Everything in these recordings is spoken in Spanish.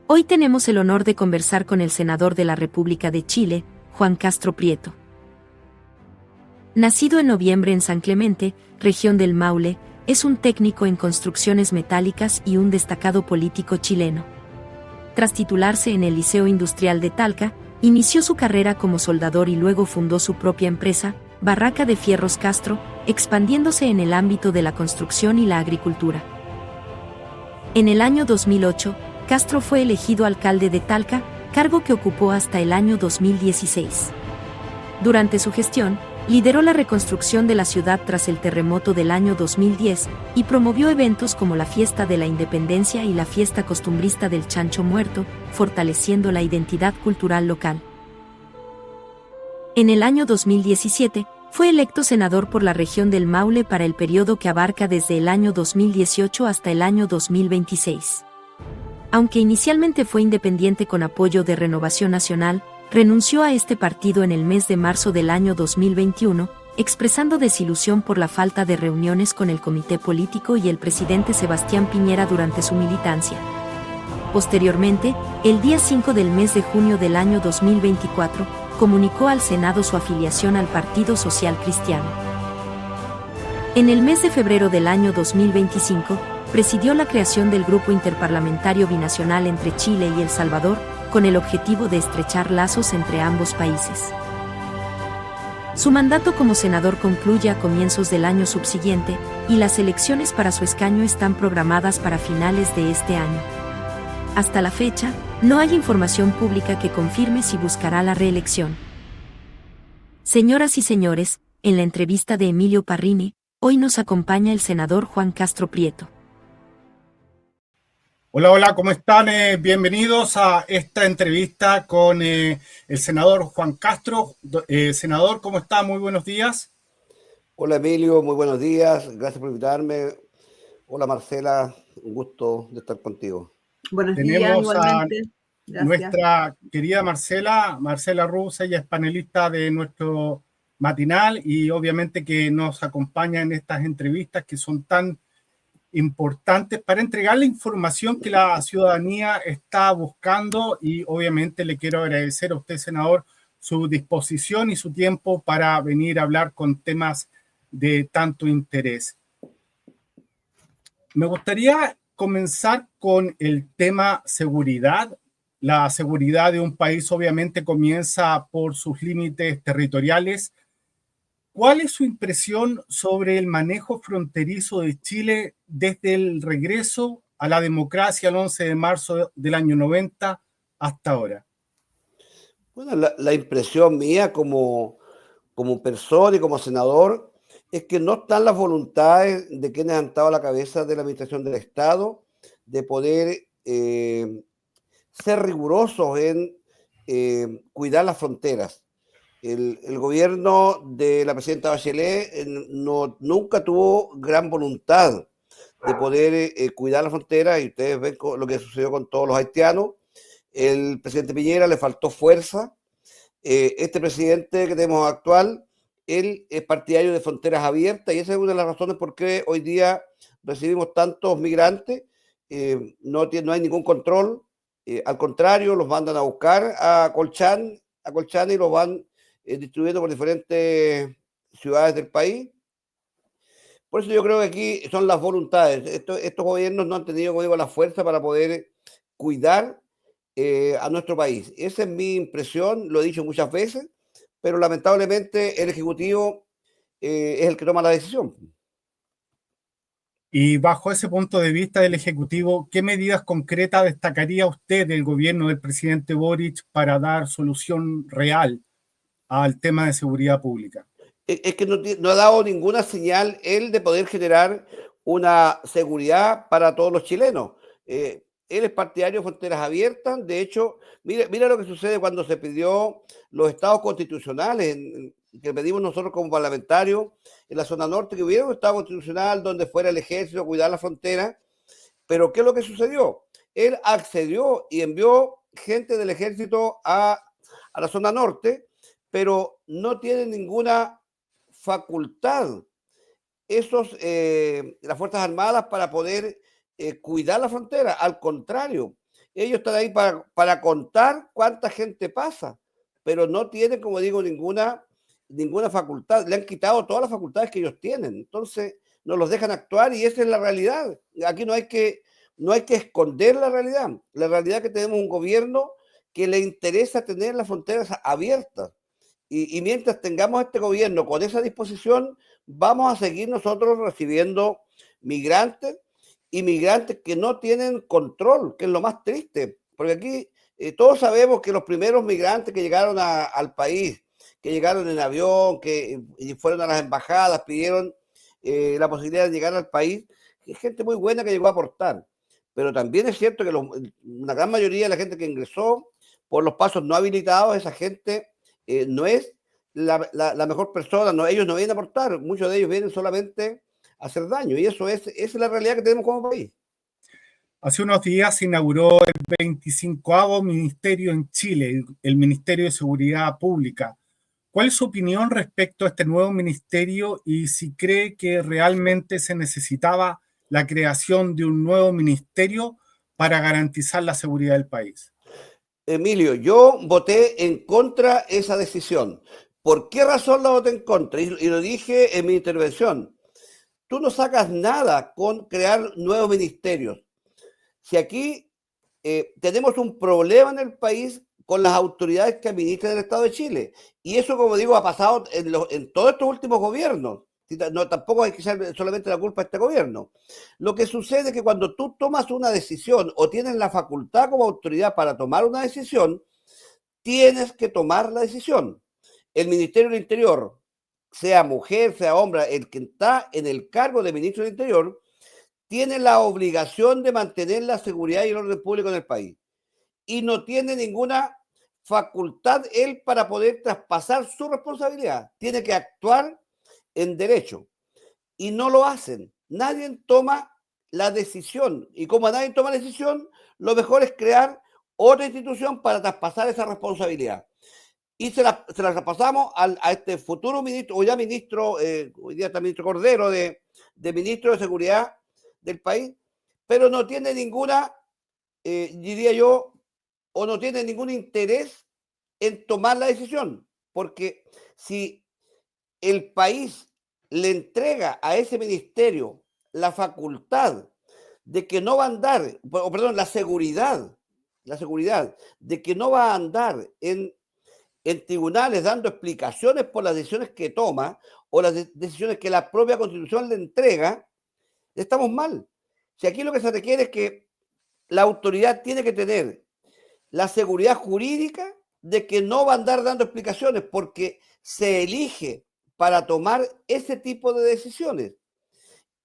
Hoy tenemos el honor de conversar con el senador de la República de Chile, Juan Castro Prieto. Nacido en noviembre en San Clemente, región del Maule, es un técnico en construcciones metálicas y un destacado político chileno. Tras titularse en el Liceo Industrial de Talca, inició su carrera como soldador y luego fundó su propia empresa, Barraca de Fierros Castro, expandiéndose en el ámbito de la construcción y la agricultura. En el año 2008, Castro fue elegido alcalde de Talca, cargo que ocupó hasta el año 2016. Durante su gestión, lideró la reconstrucción de la ciudad tras el terremoto del año 2010 y promovió eventos como la Fiesta de la Independencia y la Fiesta Costumbrista del Chancho Muerto, fortaleciendo la identidad cultural local. En el año 2017, fue electo senador por la región del Maule para el periodo que abarca desde el año 2018 hasta el año 2026. Aunque inicialmente fue independiente con apoyo de Renovación Nacional, renunció a este partido en el mes de marzo del año 2021, expresando desilusión por la falta de reuniones con el comité político y el presidente Sebastián Piñera durante su militancia. Posteriormente, el día 5 del mes de junio del año 2024, comunicó al Senado su afiliación al Partido Social Cristiano. En el mes de febrero del año 2025, presidió la creación del Grupo Interparlamentario Binacional entre Chile y El Salvador, con el objetivo de estrechar lazos entre ambos países. Su mandato como senador concluye a comienzos del año subsiguiente, y las elecciones para su escaño están programadas para finales de este año. Hasta la fecha, no hay información pública que confirme si buscará la reelección. Señoras y señores, en la entrevista de Emilio Parrini, hoy nos acompaña el senador Juan Castro Prieto. Hola, hola, ¿cómo están? Bienvenidos a esta entrevista con el senador Juan Castro. Senador, ¿cómo está? Muy buenos días. Hola Emilio, muy buenos días, gracias por invitarme. Hola Marcela, un gusto de estar contigo. Buenos días, Tenemos igualmente. a Gracias. nuestra querida Marcela Ruz, ella es panelista de nuestro matinal y obviamente que nos acompaña en estas entrevistas que son tan importantes para entregar la información que la ciudadanía está buscando, y obviamente le quiero agradecer a usted, senador, su disposición y su tiempo para venir a hablar con temas de tanto interés. Me gustaría comenzar con el tema seguridad. La seguridad de un país obviamente comienza por sus límites territoriales. ¿Cuál es su impresión sobre el manejo fronterizo de Chile desde el regreso a la democracia el 11 de marzo del año 90 hasta ahora? Bueno, la impresión mía como persona y como senador es que no están las voluntades de quienes han estado a la cabeza de la administración del Estado de poder ser rigurosos en cuidar las fronteras. El gobierno de la presidenta Bachelet nunca tuvo gran voluntad de poder cuidar la frontera, y ustedes ven lo que sucedió con todos los haitianos. El presidente Piñera le faltó fuerza. Este presidente que tenemos actual, él es partidario de fronteras abiertas, y esa es una de las razones por qué hoy día recibimos tantos migrantes. No hay ningún control. Al contrario, los mandan a buscar a Colchán y los van distribuyendo por diferentes ciudades del país. Por eso yo creo que aquí son las voluntades. Estos gobiernos no han tenido, como digo, la fuerza para poder cuidar a nuestro país. Esa es mi impresión, lo he dicho muchas veces, pero lamentablemente el Ejecutivo es el que toma la decisión. Y bajo ese punto de vista del Ejecutivo, ¿qué medidas concretas destacaría usted del gobierno del presidente Boric para dar solución real al tema de seguridad pública? Es que no ha dado ninguna señal él de poder generar una seguridad para todos los chilenos. Él es partidario de fronteras abiertas. De hecho, mira lo que sucede cuando se pidió los estados constitucionales, que pedimos nosotros como parlamentarios en la zona norte, que hubiera un estado constitucional donde fuera el ejército a cuidar la frontera. Pero ¿qué es lo que sucedió? Él accedió y envió gente del ejército a la zona norte, pero no tiene ninguna facultad las Fuerzas Armadas para poder cuidar la frontera. Al contrario, Ellos están ahí para contar cuánta gente pasa, pero no tienen, como digo, ninguna facultad. Le han quitado todas las facultades que ellos tienen. Entonces, no los dejan actuar y esa es la realidad. Aquí no hay que esconder la realidad. La realidad es que tenemos un gobierno que le interesa tener las fronteras abiertas. Y mientras tengamos este gobierno con esa disposición, vamos a seguir nosotros recibiendo migrantes y migrantes que no tienen control, que es lo más triste. Porque aquí todos sabemos que los primeros migrantes que llegaron al país, que llegaron en avión, y fueron a las embajadas, pidieron la posibilidad de llegar al país, es gente muy buena que llegó a aportar. Pero también es cierto que una gran mayoría de la gente que ingresó por los pasos no habilitados, esa gente no es la mejor persona, no, ellos no vienen a aportar, muchos de ellos vienen solamente a hacer daño, y esa es la realidad que tenemos como país. Hace unos días se inauguró el 25º ministerio en Chile, el Ministerio de Seguridad Pública. ¿Cuál es su opinión respecto a este nuevo ministerio y si cree que realmente se necesitaba la creación de un nuevo ministerio para garantizar la seguridad del país? Emilio, yo voté en contra esa decisión. ¿Por qué razón la voté en contra? Y lo dije en mi intervención. Tú no sacas nada con crear nuevos ministerios. Si aquí tenemos un problema en el país con las autoridades que administran el Estado de Chile. Y eso, como digo, ha pasado en todos estos últimos gobiernos. No, tampoco hay que echar solamente la culpa a este gobierno. Lo que sucede es que cuando tú tomas una decisión o tienes la facultad como autoridad para tomar una decisión, tienes que tomar la decisión. El Ministerio del Interior, sea mujer, sea hombre, el que está en el cargo de ministro del Interior, tiene la obligación de mantener la seguridad y el orden público en el país. Y no tiene ninguna facultad él para poder traspasar su responsabilidad. Tiene que actuar en derecho. Y no lo hacen. Nadie toma la decisión. Y como nadie toma la decisión, lo mejor es crear otra institución para traspasar esa responsabilidad. Y se la traspasamos a este futuro ministro, o ya ministro, hoy día está ministro Cordero, de ministro de Seguridad del país, pero no tiene ninguna, diría yo, o no tiene ningún interés en tomar la decisión, porque si el país le entrega a ese ministerio la facultad de que no va a andar, o perdón, la seguridad de que no va a andar en tribunales dando explicaciones por las decisiones que toma o las decisiones que la propia Constitución le entrega, estamos mal. Si aquí lo que se requiere es que la autoridad tiene que tener la seguridad jurídica de que no va a andar dando explicaciones porque se elige para tomar ese tipo de decisiones.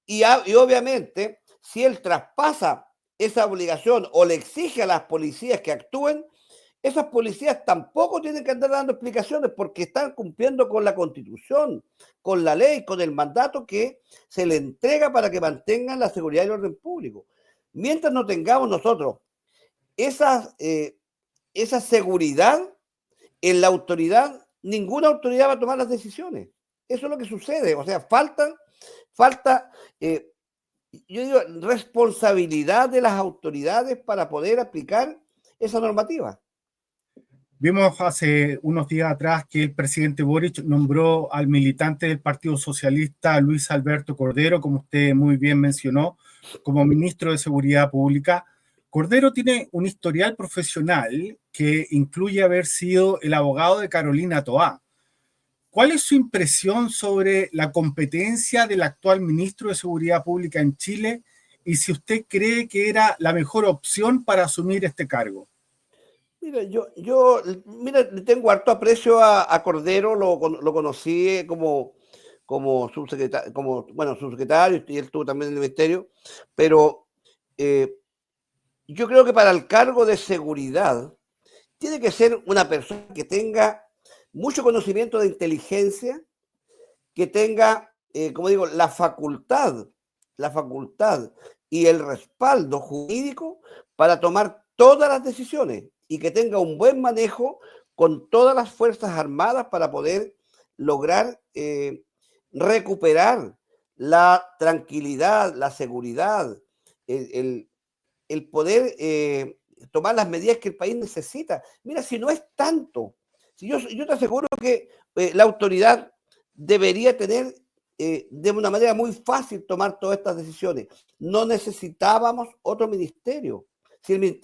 Y obviamente, si él traspasa esa obligación o le exige a las policías que actúen, esas policías tampoco tienen que andar dando explicaciones porque están cumpliendo con la Constitución, con la ley, con el mandato que se le entrega para que mantengan la seguridad y el orden público. Mientras no tengamos nosotros esa seguridad en la autoridad, ninguna autoridad va a tomar las decisiones. Eso es lo que sucede. O sea, falta yo digo, responsabilidad de las autoridades para poder aplicar esa normativa. Vimos hace unos días atrás que el presidente Boric nombró al militante del Partido Socialista, Luis Alberto Cordero, como usted muy bien mencionó, como ministro de Seguridad Pública. Cordero tiene un historial profesional que incluye haber sido el abogado de Carolina Toá. ¿Cuál es su impresión sobre la competencia del actual ministro de Seguridad Pública en Chile y si usted cree que era la mejor opción para asumir este cargo? Mira, mira, le tengo harto aprecio a Cordero, lo conocí como subsecretario, bueno, subsecretario, y él estuvo también en el ministerio, pero yo creo que para el cargo de seguridad tiene que ser una persona que tenga mucho conocimiento de inteligencia, que tenga, como digo, la facultad y el respaldo jurídico para tomar todas las decisiones y que tenga un buen manejo con todas las Fuerzas Armadas para poder lograr recuperar la tranquilidad, la seguridad, el poder tomar las medidas que el país necesita. Mira, si no es tanto, si yo te aseguro que la autoridad debería tener de una manera muy fácil tomar todas estas decisiones. No necesitábamos otro ministerio. Si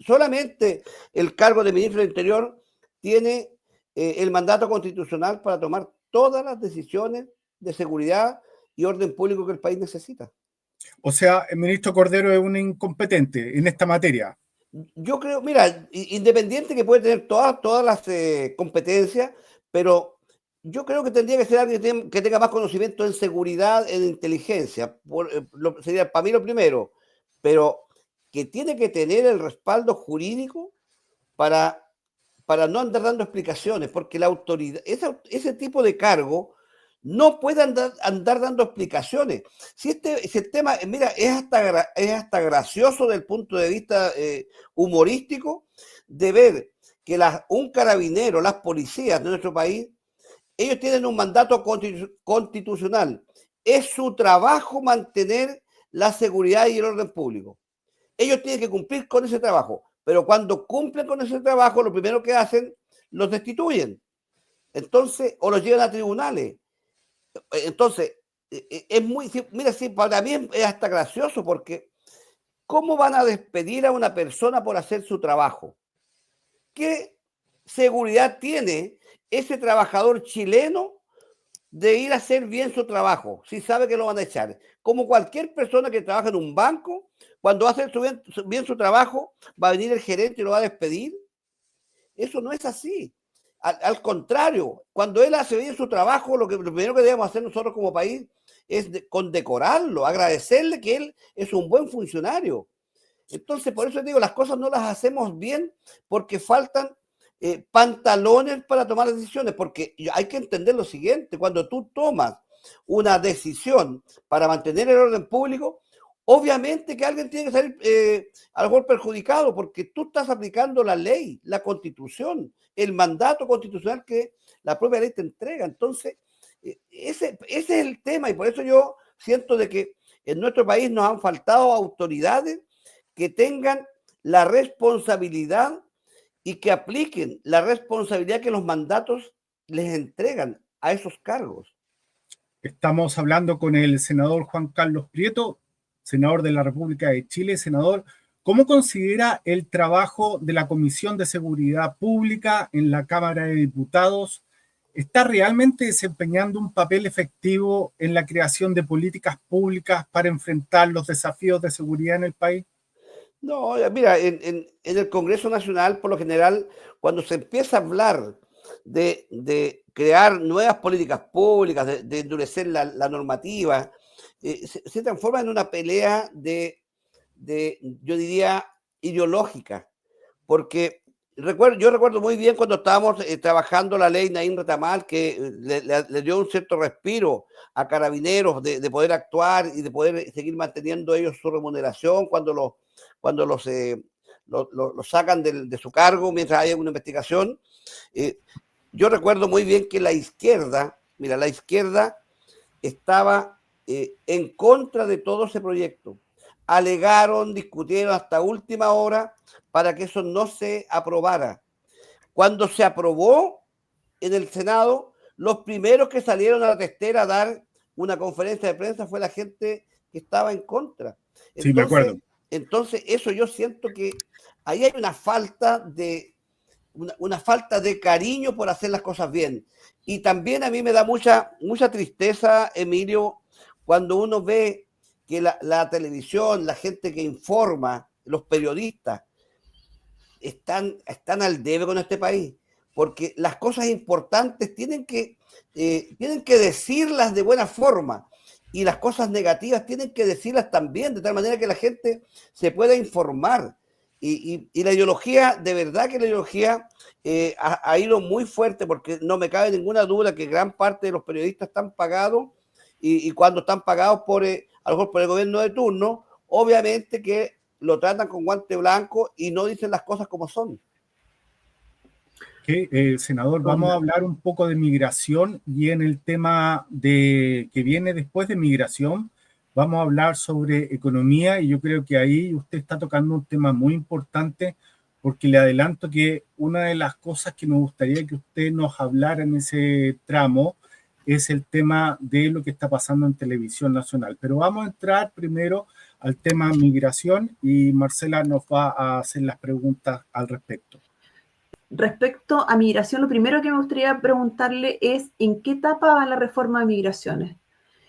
solamente el cargo de ministro del Interior tiene el mandato constitucional para tomar todas las decisiones de seguridad y orden público que el país necesita. O sea, el ministro Cordero es un incompetente en esta materia. Yo creo, mira, independiente que puede tener todas las competencias, pero yo creo que tendría que ser alguien que tenga más conocimiento en seguridad, en inteligencia. Sería para mí lo primero, pero que tiene que tener el respaldo jurídico para no andar dando explicaciones, porque la autoridad, ese tipo de cargo no puede andar dando explicaciones. Si el tema, mira, es hasta gracioso desde el punto de vista humorístico de ver que un carabinero, las policías de nuestro país, ellos tienen un mandato constitucional. Es su trabajo mantener la seguridad y el orden público. Ellos tienen que cumplir con ese trabajo, pero cuando cumplen con ese trabajo, lo primero que hacen, los destituyen. Entonces, o los llevan a tribunales. Entonces, mira, sí, para mí es hasta gracioso porque ¿cómo van a despedir a una persona por hacer su trabajo? ¿Qué seguridad tiene ese trabajador chileno de ir a hacer bien su trabajo si sabe que lo van a echar? Como cualquier persona que trabaja en un banco, cuando hace bien su trabajo, va a venir el gerente y lo va a despedir. Eso no es así. Al contrario, cuando él hace bien su trabajo, lo primero que debemos hacer nosotros como país es condecorarlo, agradecerle que él es un buen funcionario. Entonces, por eso digo, las cosas no las hacemos bien porque faltan pantalones para tomar decisiones, porque hay que entender lo siguiente: cuando tú tomas una decisión para mantener el orden público, obviamente que alguien tiene que salir a lo mejor perjudicado, porque tú estás aplicando la ley, la constitución, el mandato constitucional que la propia ley te entrega. Entonces, ese es el tema, y por eso yo siento de que en nuestro país nos han faltado autoridades que tengan la responsabilidad y que apliquen la responsabilidad que los mandatos les entregan a esos cargos. Estamos hablando con el senador Juan Carlos Prieto, senador de la República de Chile. Senador, ¿cómo considera el trabajo de la Comisión de Seguridad Pública en la Cámara de Diputados? ¿Está realmente desempeñando un papel efectivo en la creación de políticas públicas para enfrentar los desafíos de seguridad en el país? No, mira, en el Congreso Nacional, por lo general, cuando se empieza a hablar de crear nuevas políticas públicas, de endurecer la normativa, se transforma en una pelea yo diría, ideológica, porque yo recuerdo muy bien cuando estábamos trabajando la ley Naín Retamal, que le dio un cierto respiro a carabineros de poder actuar y de poder seguir manteniendo ellos su remuneración cuando los sacan de su cargo mientras hay una investigación. Yo recuerdo muy bien que la izquierda estaba en contra de todo ese proyecto. Alegaron, discutieron hasta última hora para que eso no se aprobara. Cuando se aprobó en el Senado, los primeros que salieron a la testera a dar una conferencia de prensa fue la gente que estaba en contra. Entonces, sí, me acuerdo. Entonces, eso yo siento que ahí hay una falta de cariño por hacer las cosas bien. Y también a mí me da mucha tristeza, Emilio, cuando uno ve que la televisión, la gente que informa, los periodistas, están al debe con este país, porque las cosas importantes tienen que decirlas de buena forma, y las cosas negativas tienen que decirlas también, de tal manera que la gente se pueda informar. Y la ideología, de verdad que la ideología ha ido muy fuerte, porque no me cabe ninguna duda que gran parte de los periodistas están pagados, y cuando están pagados a lo mejor por el gobierno de turno, obviamente que lo tratan con guante blanco y no dicen las cosas como son. Senador, vamos a hablar un poco de migración, y en el tema que viene después de migración, vamos a hablar sobre economía y yo creo que ahí usted está tocando un tema muy importante porque le adelanto que una de las cosas que me gustaría que usted nos hablara en ese tramo es el tema de lo que está pasando en Televisión Nacional. Pero vamos a entrar primero al tema migración y Marcela nos va a hacer las preguntas al respecto. Respecto a migración, lo primero que me gustaría preguntarle es ¿en qué etapa va la reforma de migraciones?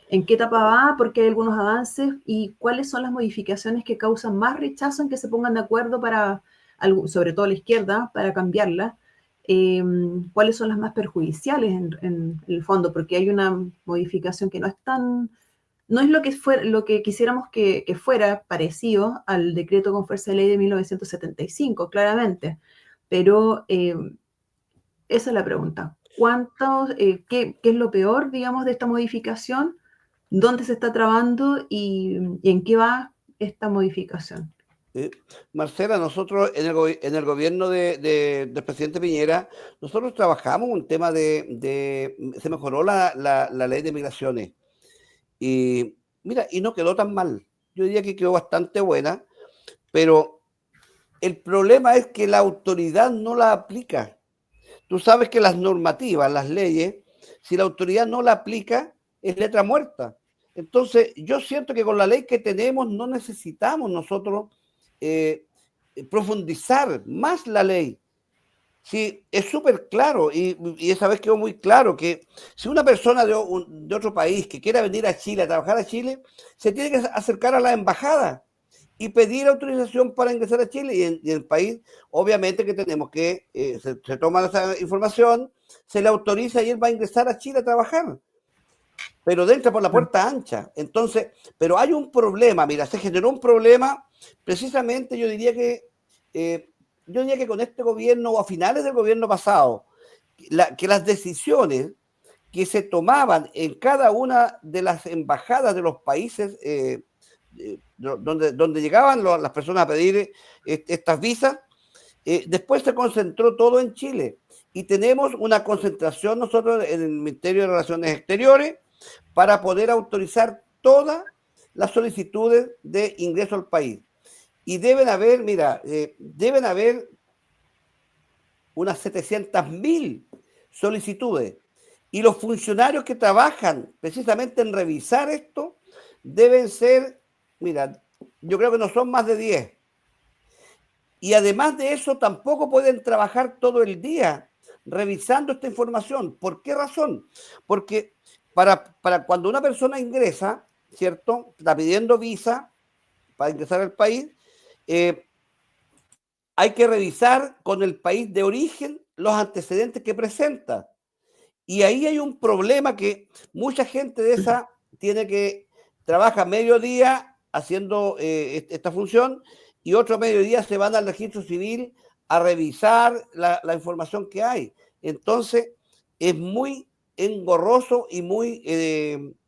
¿En qué etapa va? ¿Por qué hay algunos avances? ¿Y cuáles son las modificaciones que causan más rechazo en que se pongan de acuerdo para, sobre todo la izquierda, para cambiarla? ¿Cuáles son las más perjudiciales en el fondo? Porque hay una modificación que no es tan... No es lo que quisiéramos que fuera parecido al decreto con fuerza de ley de 1975, claramente. Pero esa es la pregunta. ¿Qué es lo peor, digamos, de esta modificación? ¿Dónde se está trabando y en qué va esta modificación? Marcela, nosotros en el gobierno del presidente Piñera, nosotros trabajamos un tema se mejoró la ley de migraciones. Y mira, y no quedó tan mal. Yo diría que quedó bastante buena, pero el problema es que la autoridad no la aplica. Tú sabes que las normativas, las leyes, si la autoridad no la aplica, es letra muerta. Entonces, yo siento que con la ley que tenemos no necesitamos nosotros profundizar más la ley. Sí, es súper claro y esa vez quedó muy claro que si una persona de otro país que quiera venir a Chile, a trabajar a Chile, se tiene que acercar a la embajada y pedir autorización para ingresar a Chile y en el país, obviamente que tenemos que, se toma esa información, se le autoriza y él va a ingresar a Chile a trabajar, pero entra por la puerta ancha. Entonces, pero hay un problema, mira, se generó un problema, precisamente yo diría que con este gobierno o a finales del gobierno pasado, que las decisiones que se tomaban en cada una de las embajadas de los países donde llegaban las personas a pedir estas visas, después se concentró todo en Chile y tenemos una concentración nosotros en el Ministerio de Relaciones Exteriores para poder autorizar todas las solicitudes de ingreso al país. Y deben haber, mira, deben haber unas 700.000 solicitudes. Y los funcionarios que trabajan precisamente en revisar esto deben ser, mira, yo creo que no son más de 10. Y además de eso, tampoco pueden trabajar todo el día revisando esta información. ¿Por qué razón? Porque para cuando una persona ingresa, ¿cierto? Está pidiendo visa para ingresar al país, hay que revisar con el país de origen los antecedentes que presenta. Y ahí hay un problema que mucha gente de esa trabaja medio día haciendo esta función y otro mediodía se van al registro civil a revisar la información que hay. Entonces, es muy engorroso y muy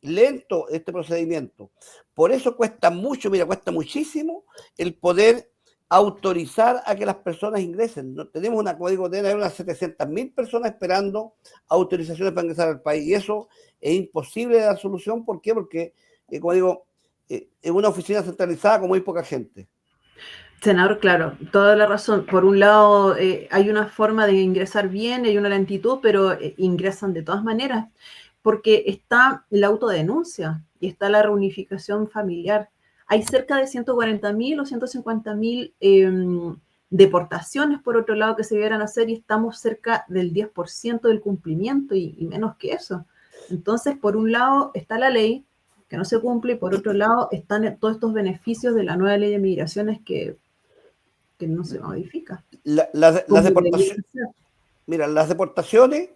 lento este procedimiento. Por eso cuesta mucho, mira, cuesta muchísimo el poder autorizar a que las personas ingresen. No, tenemos como digo, deben haber unas 700.000 personas esperando autorizaciones para ingresar al país y eso es imposible de dar solución. ¿Por qué? Porque, como digo, es una oficina centralizada con muy poca gente. Senador, claro, toda la razón. Por un lado, hay una forma de ingresar bien, hay una lentitud, pero ingresan de todas maneras, porque está la autodenuncia y está la reunificación familiar. Hay cerca de 140.000 o 150.000 deportaciones, por otro lado, que se debieran hacer y estamos cerca del 10% del cumplimiento y menos que eso. Entonces, por un lado está la ley que no se cumple y por otro lado están todos estos beneficios de la nueva ley de migraciones que no se modifica. Las deportaciones, mira, las deportaciones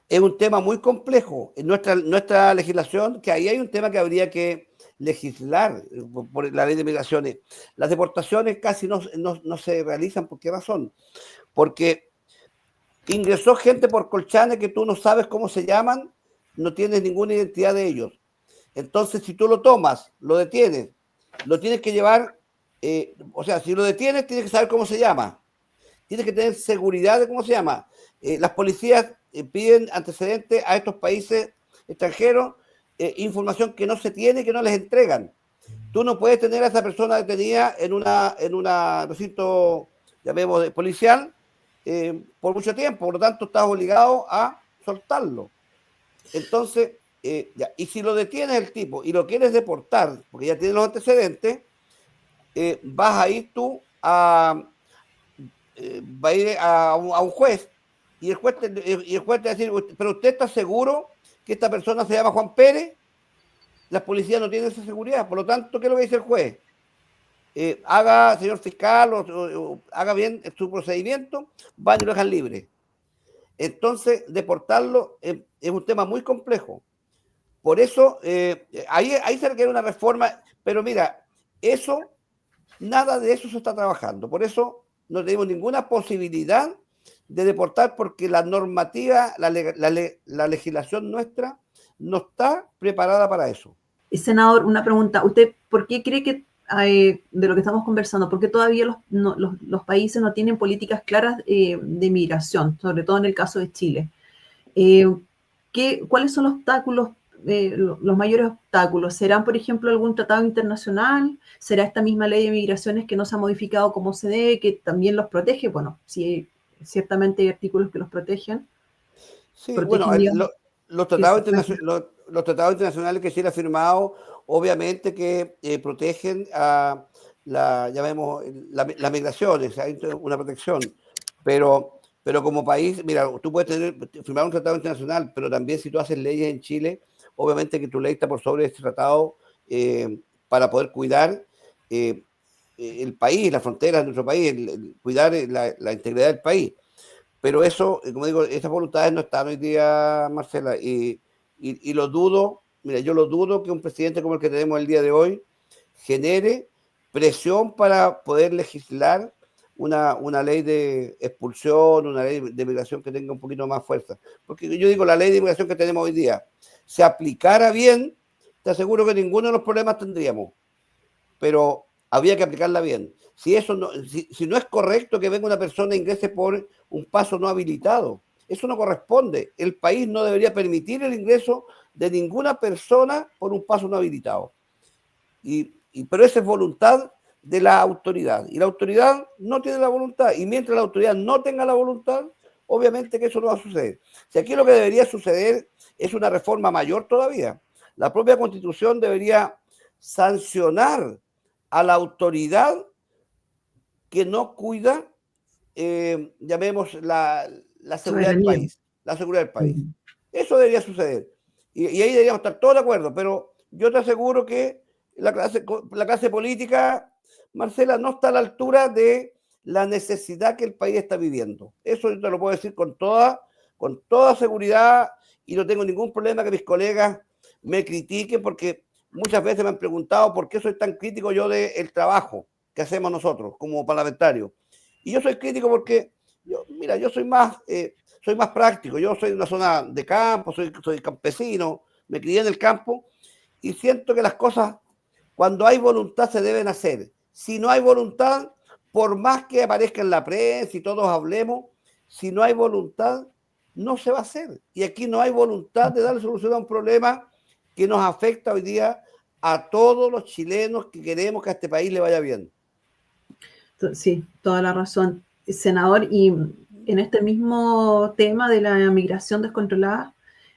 es un tema muy complejo. En nuestra legislación, que ahí hay un tema que habría que legislar por la ley de migraciones. Las deportaciones casi no se realizan. ¿Por qué razón? Porque ingresó gente por Colchane que tú no sabes cómo se llaman, no tienes ninguna identidad de ellos. Entonces, si tú lo tomas, lo detienes, lo tienes que llevar, o sea, si lo detienes, tienes que saber cómo se llama. Tienes que tener seguridad de cómo se llama. Las policías piden antecedentes a estos países extranjeros, información que no se tiene, que no les entregan. tú no puedes tener a esa persona detenida en una recinto, llamemos, policial por mucho tiempo, por lo tanto estás obligado a soltarlo. Entonces, ya, y si lo detienes el tipo y lo quieres deportar, porque ya tiene los antecedentes, vas a ir tú va a ir a un juez y el juez te va a decir, pero usted está seguro que esta persona se llama Juan Pérez. Las policías no tienen esa seguridad, por lo tanto, ¿qué es lo que dice el juez? Haga, señor fiscal, o haga bien su procedimiento, van y lo dejan libre. Entonces, deportarlo es un tema muy complejo. Por eso, ahí se requiere una reforma, pero mira, nada de eso se está trabajando. Por eso no tenemos ninguna posibilidad de deportar porque la normativa, la legislación nuestra no está preparada para eso. Senador, una pregunta. ¿Usted por qué cree que, de lo que estamos conversando, por qué todavía los países no tienen políticas claras de migración, sobre todo en el caso de Chile? ¿Cuáles son los obstáculos, los mayores obstáculos? ¿Serán, por ejemplo, algún tratado internacional? ¿Será esta misma ley de migraciones que no se ha modificado como se debe, que también los protege? Bueno, sí, ciertamente hay artículos que los protegen. Sí, bueno, los tratados internacionales que Chile ha firmado, obviamente que protegen a llamemos, las migraciones, hay una protección, pero como país, mira, tú puedes firmar un tratado internacional, pero también si tú haces leyes en Chile, obviamente que tu ley está por sobre este tratado para poder cuidar el país, las fronteras de nuestro país, cuidar la integridad del país. Pero eso, como digo, esas voluntades no están hoy día, Marcela, y lo dudo, mira, yo lo dudo que un presidente como el que tenemos el día de hoy genere presión para poder legislar una ley de expulsión, una ley de migración que tenga un poquito más fuerza. Porque yo digo, la ley de migración que tenemos hoy día, si aplicara bien, te aseguro que ninguno de los problemas tendríamos, pero habría que aplicarla bien. Si no es correcto que venga una persona e ingrese por un paso no habilitado, eso no corresponde. El país no debería permitir el ingreso de ninguna persona por un paso no habilitado. Pero esa es voluntad de la autoridad. Y la autoridad no tiene la voluntad. Y mientras la autoridad no tenga la voluntad, obviamente que eso no va a suceder. Si aquí lo que debería suceder es una reforma mayor todavía. La propia Constitución debería sancionar a la autoridad que no cuida, llamemos, la seguridad del país. La seguridad del país. Eso debería suceder. Y ahí deberíamos estar todos de acuerdo, pero yo te aseguro que la clase política, Marcela, no está a la altura de la necesidad que el país está viviendo. Eso yo te lo puedo decir con toda seguridad y no tengo ningún problema que mis colegas me critiquen porque muchas veces me han preguntado por qué soy tan crítico yo del trabajo que hacemos nosotros como parlamentarios. Y yo soy crítico porque, yo soy más práctico. Yo soy de una zona de campo, soy campesino, me crié en el campo y siento que las cosas, cuando hay voluntad, se deben hacer. Si no hay voluntad, por más que aparezca en la prensa y todos hablemos, si no hay voluntad, no se va a hacer. Y aquí no hay voluntad de darle solución a un problema que nos afecta hoy día a todos los chilenos que queremos que a este país le vaya bien. Sí, toda la razón, senador. Y en este mismo tema de la migración descontrolada,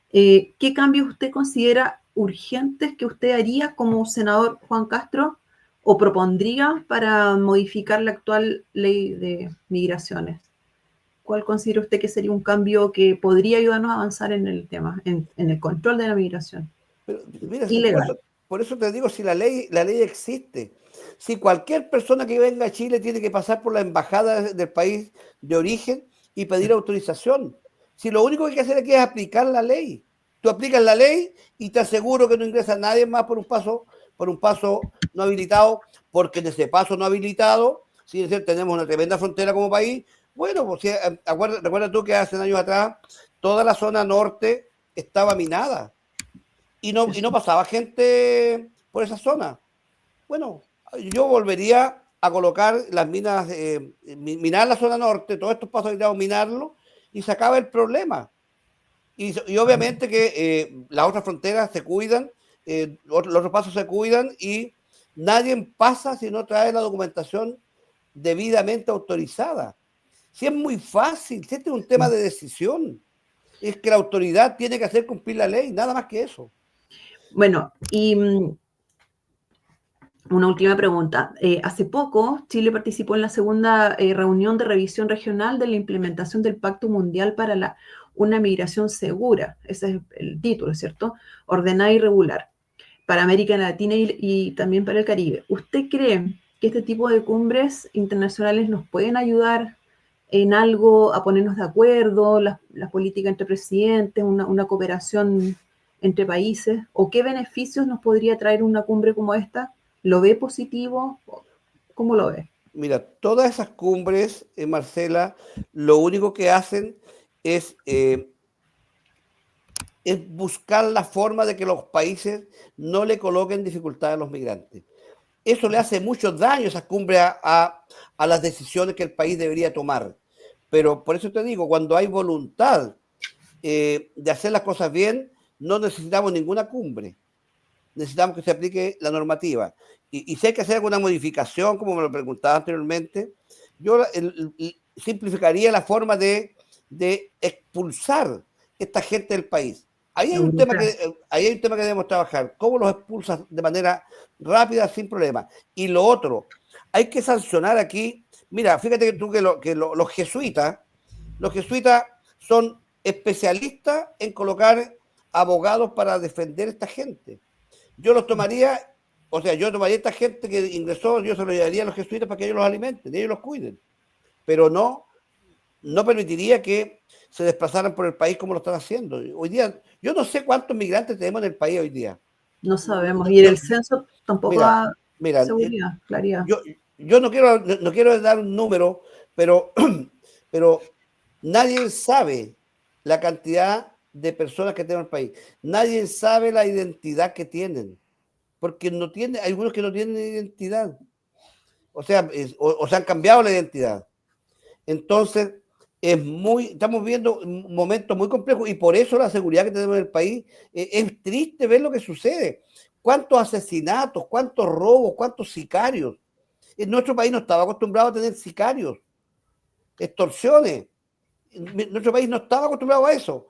¿qué cambios usted considera urgentes que usted haría como senador Juan Castro o propondría para modificar la actual ley de migraciones? ¿Cuál considera usted que sería un cambio que podría ayudarnos a avanzar en el tema, en el control de la migración? Pero, mira, ilegal. Por eso te digo, si la ley existe, si cualquier persona que venga a Chile tiene que pasar por la embajada del país de origen y pedir autorización. Si lo único que hay que hacer aquí es aplicar la ley. Tú aplicas la ley y te aseguro que no ingresa nadie más por un paso no habilitado, porque en ese paso no habilitado, si tenemos una tremenda frontera como país. Bueno, pues recuerda tú que hace años atrás toda la zona norte estaba minada y no pasaba gente por esa zona. Bueno, yo volvería a colocar las minas, minar la zona norte, todos estos pasos habilitados, minarlo y se acaba el problema. Y obviamente que las otras fronteras se cuidan, los otros pasos se cuidan y Nadie pasa si no trae la documentación debidamente autorizada. Si es muy fácil, si este es un tema de decisión, es que la autoridad tiene que hacer cumplir la ley, nada más que eso. Bueno, y una última pregunta. Hace poco, Chile participó en la segunda reunión de revisión regional de la implementación del Pacto Mundial para una migración segura. Ese es el título, ¿cierto? Ordenada y regular para América Latina y también para el Caribe. ¿Usted cree que este tipo de cumbres internacionales nos pueden ayudar en algo a ponernos de acuerdo, la política entre presidentes, una cooperación entre países? ¿O qué beneficios nos podría traer una cumbre como esta? ¿Lo ve positivo? ¿Cómo lo ve? Mira, todas esas cumbres, Marcela, lo único que hacen es buscar la forma de que los países no le coloquen dificultades a los migrantes. Eso le hace mucho daño, esas cumbres, a las decisiones que el país debería tomar. Pero por eso te digo, cuando hay voluntad de hacer las cosas bien, no necesitamos ninguna cumbre. Necesitamos que se aplique la normativa. Y si hay que hacer alguna modificación, como me lo preguntaba anteriormente, yo simplificaría la forma de expulsar esta gente del país. Ahí hay un tema que debemos trabajar. ¿Cómo los expulsas de manera rápida, sin problema? Y lo otro, hay que sancionar aquí. Mira, fíjate que los jesuitas son especialistas en colocar abogados para defender a esta gente. Yo los tomaría, yo tomaría a esta gente que ingresó, yo se los llevaría a los jesuitas para que ellos los alimenten, ellos los cuiden. Pero no permitiría que se desplazaran por el país como lo están haciendo. Hoy día, yo no sé cuántos migrantes tenemos en el país hoy día. No sabemos. Y en el censo tampoco mira, seguridad, claridad. Yo no quiero dar un número, pero nadie sabe la cantidad de personas que tenemos en el país. Nadie sabe la identidad que tienen, porque hay algunos que no tienen identidad. O sea, se han cambiado la identidad. Entonces, estamos viendo un momento muy complejo y por eso la seguridad que tenemos en el país, es triste ver lo que sucede. ¿Cuántos asesinatos, cuántos robos, cuántos sicarios? En nuestro país no estaba acostumbrado a tener sicarios, extorsiones. Nuestro país no estaba acostumbrado a eso.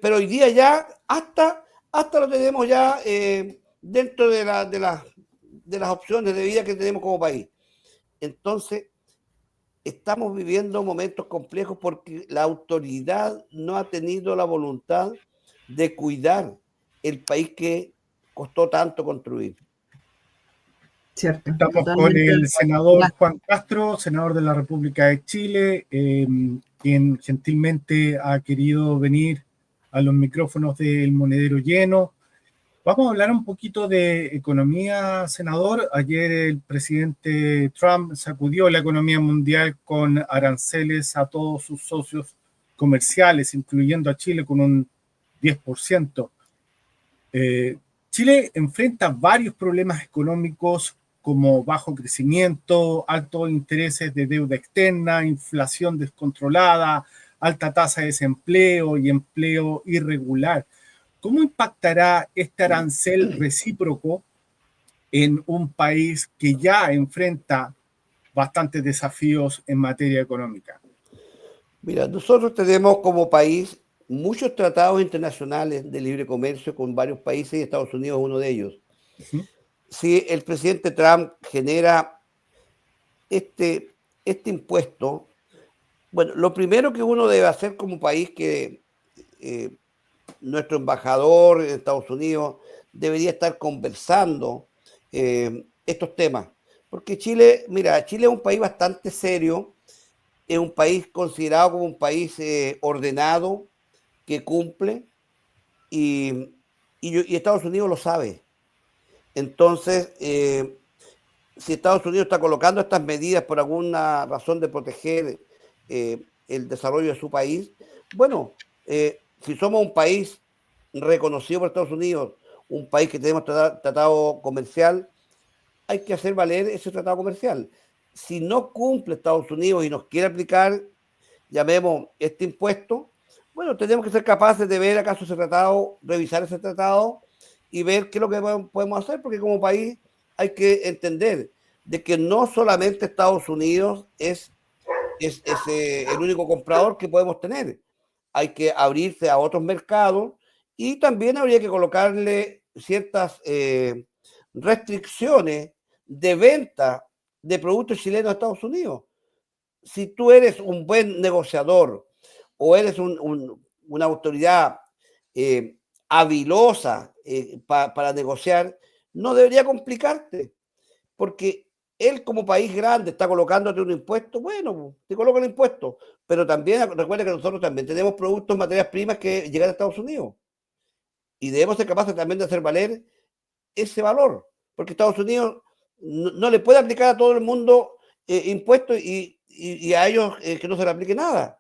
Pero hoy día ya hasta lo tenemos ya dentro de las opciones de vida que tenemos como país. Entonces, estamos viviendo momentos complejos porque la autoridad no ha tenido la voluntad de cuidar el país que costó tanto construir. Cierto, estamos con el senador Juan Castro, senador de la República de Chile, quien gentilmente ha querido venir a los micrófonos del Monedero Lleno. Vamos a hablar un poquito de economía, senador. Ayer el presidente Trump sacudió la economía mundial con aranceles a todos sus socios comerciales, incluyendo a Chile con un 10%. Chile enfrenta varios problemas económicos como bajo crecimiento, altos intereses de deuda externa, inflación descontrolada, alta tasa de desempleo y empleo irregular. ¿Cómo impactará este arancel recíproco en un país que ya enfrenta bastantes desafíos en materia económica? Mira, nosotros tenemos como país muchos tratados internacionales de libre comercio con varios países y Estados Unidos es uno de ellos. Uh-huh. Si el presidente Trump genera este impuesto, bueno, lo primero que uno debe hacer como país, que nuestro embajador en Estados Unidos debería estar conversando estos temas. Porque Chile es un país bastante serio, es un país considerado como un país ordenado, que cumple, y Estados Unidos lo sabe. Entonces, si Estados Unidos está colocando estas medidas por alguna razón de proteger el desarrollo de su país, bueno, si somos un país reconocido por Estados Unidos, un país que tenemos tratado comercial, hay que hacer valer ese tratado comercial. Si no cumple Estados Unidos y nos quiere aplicar, llamemos este impuesto, bueno, tenemos que ser capaces de ver acaso ese tratado, revisar ese tratado y ver qué es lo que podemos hacer, porque como país hay que entender de que no solamente Estados Unidos es el único comprador que podemos tener. Hay que abrirse a otros mercados y también habría que colocarle ciertas restricciones de venta de productos chilenos a Estados Unidos. Si tú eres un buen negociador o eres una autoridad habilosa para negociar, no debería complicarte, porque él como país grande está colocándote un impuesto, bueno, te coloca el impuesto, pero también recuerda que nosotros también tenemos productos, materias primas que llegan a Estados Unidos y debemos ser capaces también de hacer valer ese valor, porque Estados Unidos no le puede aplicar a todo el mundo impuestos y a ellos que no se le aplique nada.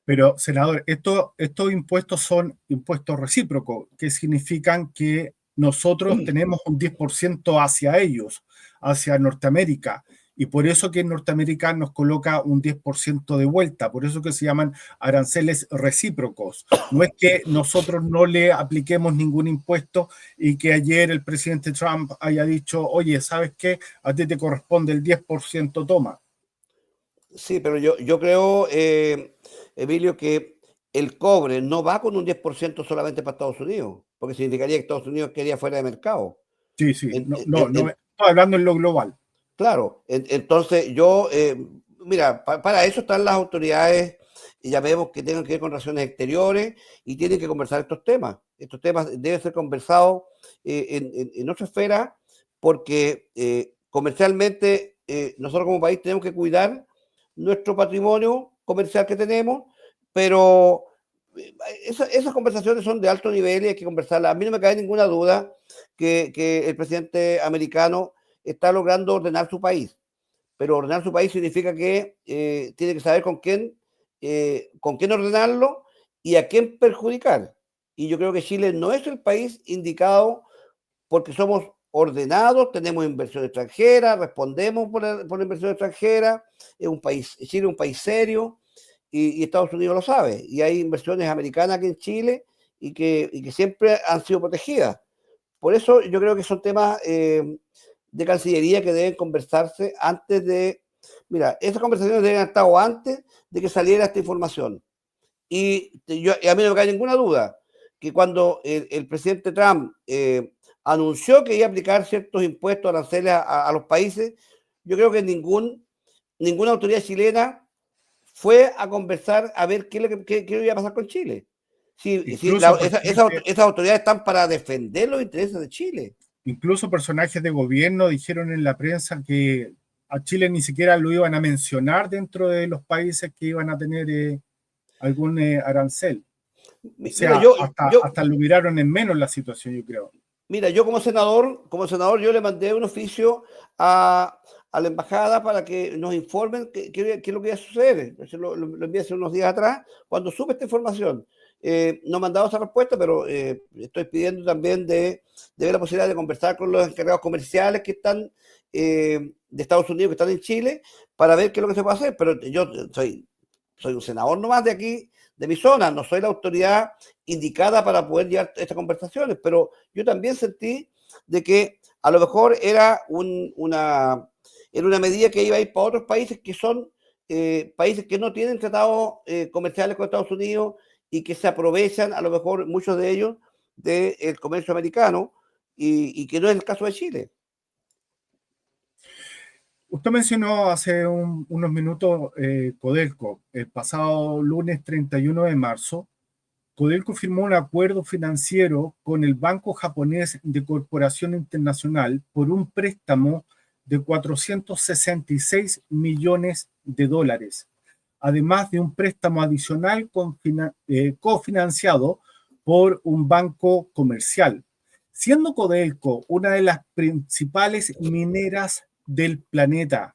Pero, senador, estos impuestos son impuestos recíprocos, que significan que nosotros tenemos un 10% hacia ellos, hacia Norteamérica, y por eso que Norteamérica nos coloca un 10% de vuelta, por eso que se llaman aranceles recíprocos. No es que nosotros no le apliquemos ningún impuesto y que ayer el presidente Trump haya dicho, oye, ¿sabes qué? A ti te corresponde el 10%, toma. Sí, pero yo creo, Emilio, que el cobre no va con un 10% solamente para Estados Unidos, porque significaría que Estados Unidos quedaría fuera de mercado. Sí, sí, En- no, estoy hablando en lo global. claro, entonces mira, para eso están las autoridades, y ya vemos que tengan que ver con relaciones exteriores y tienen que conversar estos temas. Estos temas deben ser conversados en otra esfera, porque comercialmente nosotros como país tenemos que cuidar nuestro patrimonio comercial que tenemos, pero esas conversaciones son de alto nivel y hay que conversarlas. A mí no me cae ninguna duda que el presidente americano está logrando ordenar su país, pero ordenar su país significa que tiene que saber con quién ordenarlo y a quién perjudicar. Y yo creo que Chile no es el país indicado porque somos ordenados, tenemos inversión extranjera, respondemos por la inversión extranjera, Chile es un país serio y Estados Unidos lo sabe. Y hay inversiones americanas aquí en Chile y que siempre han sido protegidas. Por eso yo creo que son temas de Cancillería que deben conversarse antes de... Mira, esas conversaciones deben haber estado antes de que saliera esta información. Y a mí no me cae ninguna duda que cuando el presidente Trump anunció que iba a aplicar ciertos impuestos, aranceles a los países, yo creo que ninguna autoridad chilena fue a conversar a ver qué iba a pasar con Chile. Incluso, Esas autoridades están para defender los intereses de Chile. incluso personajes de gobierno dijeron en la prensa que a Chile ni siquiera lo iban a mencionar dentro de los países que iban a tener algún arancel. O sea, Mira, hasta lo miraron en menos la situación, yo creo. Mira, yo como senador, yo le mandé un oficio a la embajada para que nos informen qué es lo que iba a suceder. Lo envié hace unos días atrás, cuando supe esta información. No me han dado esa respuesta, pero estoy pidiendo también de ver la posibilidad de conversar con los encargados comerciales que están de Estados Unidos, que están en Chile, para ver qué es lo que se puede hacer. Pero yo soy un senador nomás de aquí, de mi zona, no soy la autoridad indicada para poder llevar estas conversaciones, pero yo también sentí de que a lo mejor era una medida que iba a ir para otros países que son países que no tienen tratados comerciales con Estados Unidos y que se aprovechan, a lo mejor muchos de ellos, del comercio americano y que no es el caso de Chile. Usted mencionó hace unos minutos Codelco. El pasado lunes 31 de marzo, Codelco firmó un acuerdo financiero con el Banco Japonés de Cooperación Internacional por un préstamo de 466 millones de dólares, además de un préstamo adicional cofinanciado por un banco comercial. Siendo Codelco una de las principales mineras del planeta,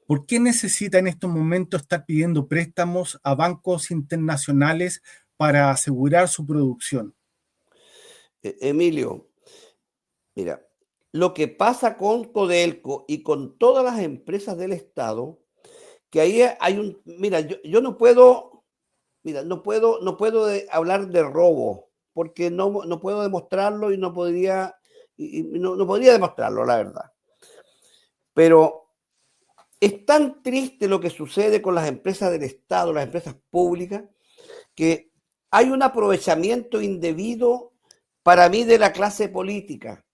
¿por qué necesita en estos momentos estar pidiendo préstamos a bancos internacionales para asegurar su producción? Emilio, mira, lo que pasa con Codelco y con todas las empresas del Estado, que ahí mira, yo no puedo, mira, no puedo hablar de robo, porque no puedo demostrarlo y y no podría demostrarlo, la verdad. Pero es tan triste lo que sucede con las empresas del Estado, las empresas públicas, que hay un aprovechamiento indebido para mí de la clase política.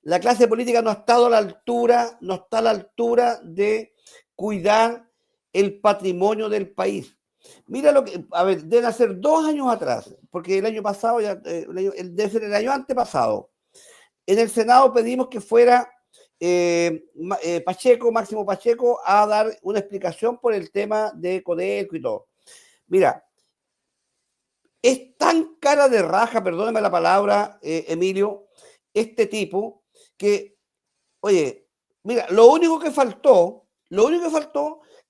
La clase política no ha estado a la altura, no está a la altura de cuidar el patrimonio del país. Mira lo que, a ver, deben ser 2 años atrás, porque el año pasado, debe ser el año antepasado, en el Senado pedimos que fuera Máximo Pacheco, a dar una explicación por el tema de Codelco y todo. Mira, es tan cara de raja, perdóname la palabra, Emilio, este tipo, que, oye, mira, lo único que faltó,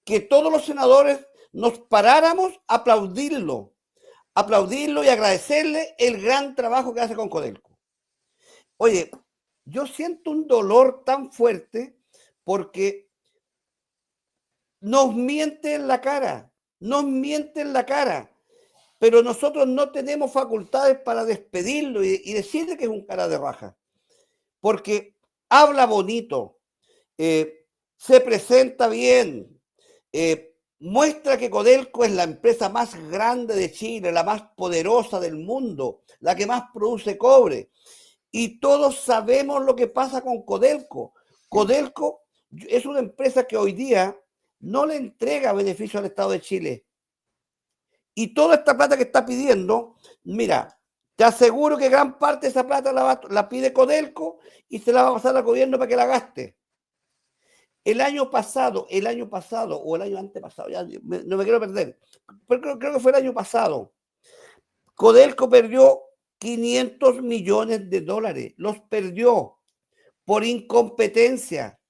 que todos los senadores nos paráramos a aplaudirlo y agradecerle el gran trabajo que hace con Codelco. Oye, yo siento un dolor tan fuerte porque nos mienten la cara, pero nosotros no tenemos facultades para despedirlo y decirle que es un cara de raja, porque habla bonito, se presenta bien, muestra que Codelco es la empresa más grande de Chile, la más poderosa del mundo, la que más produce cobre. Y todos sabemos lo que pasa con Codelco. Codelco es una empresa que hoy día no le entrega beneficio al Estado de Chile. Y toda esta plata que está pidiendo, mira, te aseguro que gran parte de esa plata la pide Codelco y se la va a pasar al gobierno para que la gaste. El año pasado o el año antepasado, ya no me quiero perder, pero creo que fue el año pasado, Codelco perdió 500 millones de dólares, los perdió por incompetencia.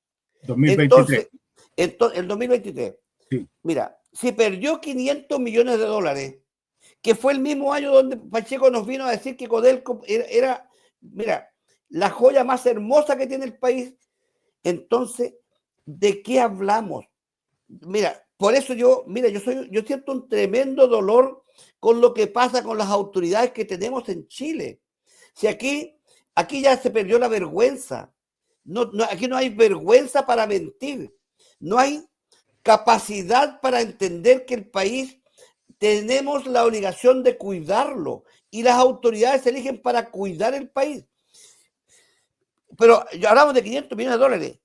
2023. Entonces, el 2023. Sí. Mira, si perdió 500 millones de dólares, que fue el mismo año donde Pacheco nos vino a decir que Codelco era, mira, la joya más hermosa que tiene el país, entonces, ¿de qué hablamos? Mira, por eso yo siento un tremendo dolor con lo que pasa con las autoridades que tenemos en Chile. Si aquí ya se perdió la vergüenza. Aquí no hay vergüenza para mentir. No hay capacidad para entender que el país tenemos la obligación de cuidarlo y las autoridades se eligen para cuidar el país. Pero ya hablamos de 500 millones de dólares.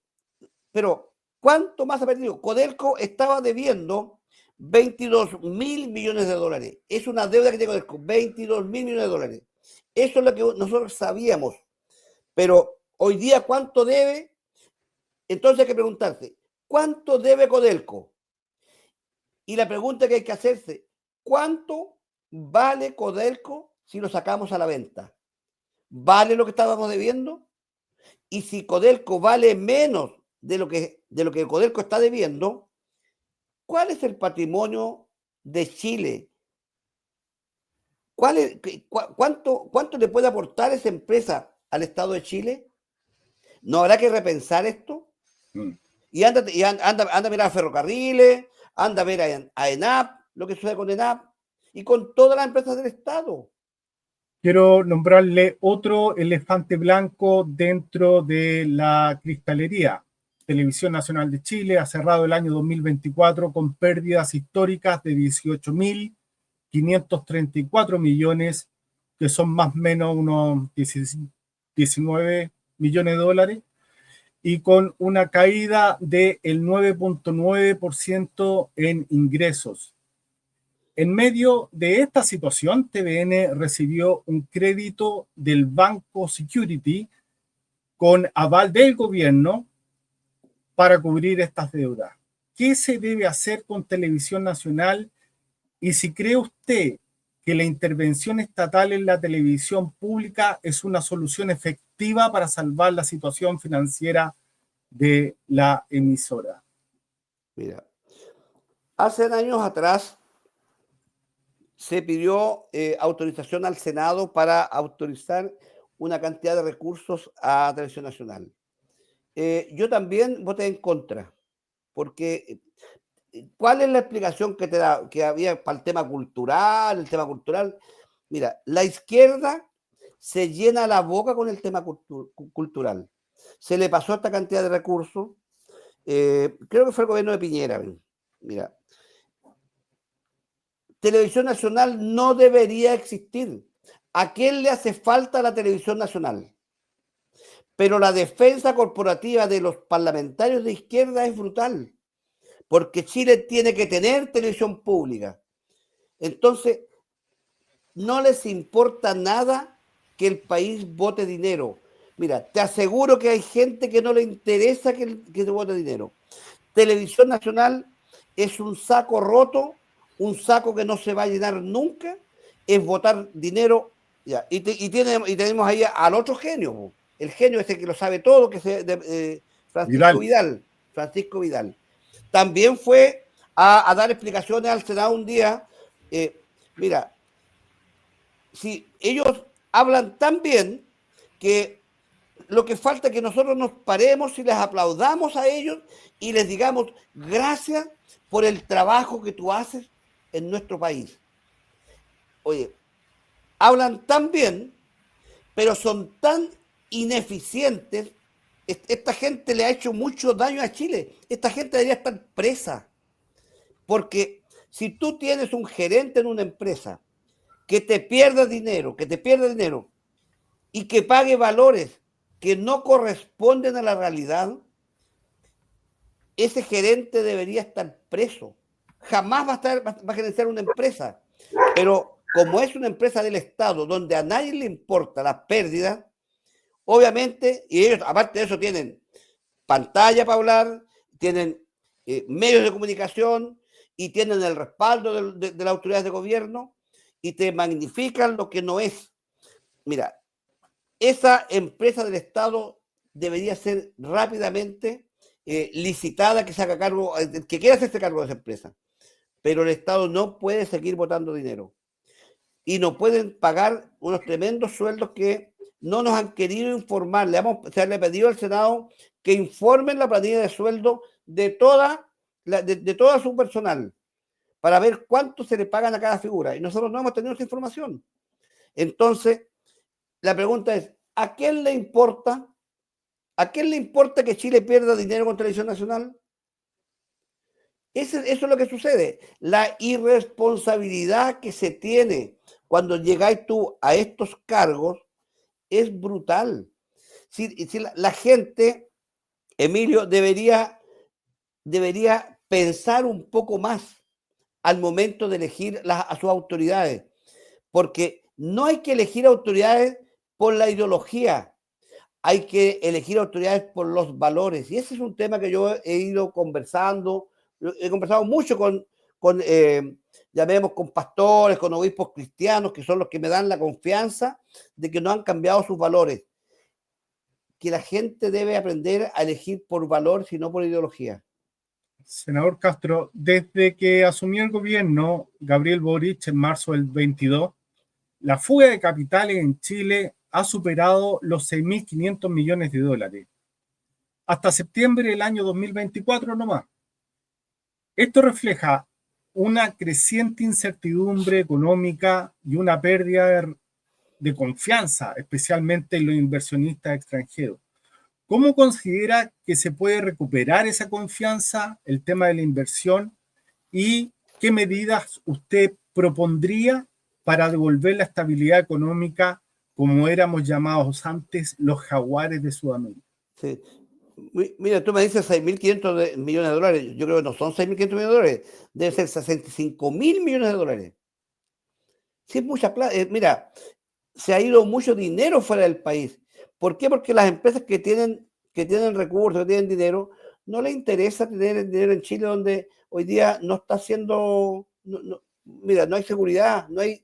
Pero ¿cuánto más ha perdido? Codelco estaba debiendo 22.000 millones de dólares. Es una deuda que tiene Codelco, 22.000 millones de dólares. Eso es lo que nosotros sabíamos. Pero hoy día, ¿cuánto debe? Entonces hay que preguntarse, ¿cuánto debe Codelco? Y la pregunta que hay que hacerse, ¿cuánto vale Codelco si lo sacamos a la venta? ¿Vale lo que estábamos debiendo? Y si Codelco vale menos de lo que Codelco está debiendo, ¿cuál es el patrimonio de Chile? ¿Cuánto le puede aportar esa empresa al Estado de Chile? ¿No habrá que repensar esto? Y anda a mirar a Ferrocarriles, anda a ver a ENAP, lo que sucede con ENAP y con todas las empresas del Estado. Quiero nombrarle otro elefante blanco dentro de la cristalería. Televisión Nacional de Chile ha cerrado el año 2024 con pérdidas históricas de 18.534 millones, que son más o menos unos 19 millones de dólares, y con una caída del 9.9% en ingresos. En medio de esta situación, TVN recibió un crédito del Banco Security con aval del gobierno para cubrir estas deudas. ¿Qué se debe hacer con Televisión Nacional? Y si cree usted que la intervención estatal en la televisión pública es una solución efectiva para salvar la situación financiera de la emisora. Mira, hace años atrás se pidió autorización al Senado para autorizar una cantidad de recursos a Televisión Nacional. Yo también voté en contra, porque ¿cuál es la explicación que te da? Que había para el tema cultural, Mira, la izquierda se llena la boca con el tema cultural. Se le pasó esta cantidad de recursos. Creo que fue el gobierno de Piñera. Mira, Televisión Nacional no debería existir. ¿A quién le hace falta la televisión nacional? Pero la defensa corporativa de los parlamentarios de izquierda es brutal, porque Chile tiene que tener televisión pública. Entonces, no les importa nada que el país vote dinero. Mira, te aseguro que hay gente que no le interesa que se vote dinero. Televisión Nacional es un saco roto, un saco que no se va a llenar nunca, es votar dinero. Ya. Y tenemos ahí al otro genio, el genio ese que lo sabe todo, que es Francisco Vidal. Francisco Vidal. También fue a dar explicaciones al Senado un día. Mira, si ellos hablan tan bien que lo que falta es que nosotros nos paremos y les aplaudamos a ellos y les digamos gracias por el trabajo que tú haces en nuestro país. Oye, hablan tan bien, pero son tan ineficientes. Esta gente le ha hecho mucho daño a Chile. Esta gente debería estar presa. Porque si tú tienes un gerente en una empresa que te pierda dinero y que pague valores que no corresponden a la realidad, ese gerente debería estar preso. Jamás va a gerenciar una empresa. Pero como es una empresa del Estado donde a nadie le importa las pérdidas, obviamente, y ellos aparte de eso tienen pantalla para hablar, tienen medios de comunicación y tienen el respaldo de las autoridades de gobierno y te magnifican lo que no es. Mira, esa empresa del Estado debería ser rápidamente licitada, que se haga cargo, que quiera hacerse cargo de esa empresa. Pero el Estado no puede seguir botando dinero. Y no pueden pagar unos tremendos sueldos que no nos han querido informar. Le he pedido al Senado que informen la planilla de sueldo de toda su personal para ver cuánto se le pagan a cada figura. Y nosotros no hemos tenido esa información. Entonces, la pregunta es, ¿a quién le importa? ¿A quién le importa que Chile pierda dinero con Televisión Nacional? Eso es lo que sucede. La irresponsabilidad que se tiene cuando llegáis tú a estos cargos es brutal. Si la gente, Emilio, debería pensar un poco más al momento de elegir a sus autoridades, porque no hay que elegir autoridades por la ideología, hay que elegir autoridades por los valores. Y ese es un tema que yo he ido conversando. He conversado mucho con llamemos, con pastores, con obispos cristianos, que son los que me dan la confianza de que no han cambiado sus valores. Que la gente debe aprender a elegir por valor, y no por ideología. Senador Castro, desde que asumió el gobierno Gabriel Boric en marzo del 22, la fuga de capitales en Chile ha superado los 6.500 millones de dólares. Hasta septiembre del año 2024 nomás. Esto refleja una creciente incertidumbre económica y una pérdida de confianza, especialmente en los inversionistas extranjeros. ¿Cómo considera que se puede recuperar esa confianza, el tema de la inversión, y qué medidas usted propondría para devolver la estabilidad económica como éramos llamados antes los jaguares de Sudamérica? Sí. Mira, tú me dices 6.500 millones de dólares. Yo creo que no son 6.500 millones de dólares. Debe ser 65.000 millones de dólares. Sí, es mucha plata. Mira, se ha ido mucho dinero fuera del país. ¿Por qué? Porque las empresas que tienen recursos, que tienen dinero, no les interesa tener el dinero en Chile, donde hoy día no está haciendo... mira, no hay seguridad, no hay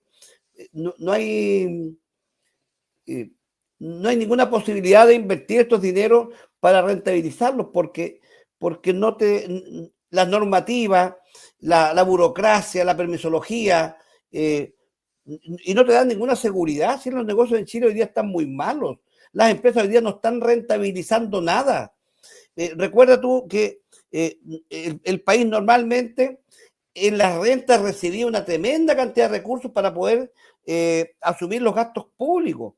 ninguna posibilidad de invertir estos dineros para rentabilizarlos, porque las normativas, la burocracia, la permisología, y no te dan ninguna seguridad. Si los negocios en Chile hoy día están muy malos, las empresas hoy día no están rentabilizando nada. Recuerda tú que el país normalmente en las rentas recibía una tremenda cantidad de recursos para poder asumir los gastos públicos.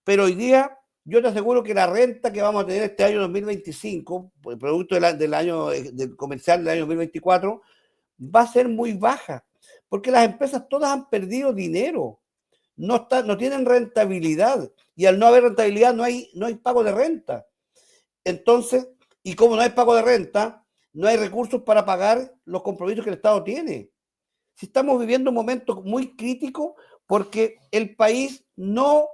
Pero hoy día yo te aseguro que la renta que vamos a tener este año 2025, el producto del año del comercial del año 2024, va a ser muy baja, porque las empresas todas han perdido dinero, no tienen rentabilidad, y al no haber rentabilidad no hay pago de renta. Entonces, y como no hay pago de renta, no hay recursos para pagar los compromisos que el Estado tiene. Si estamos viviendo un momento muy crítico porque el país no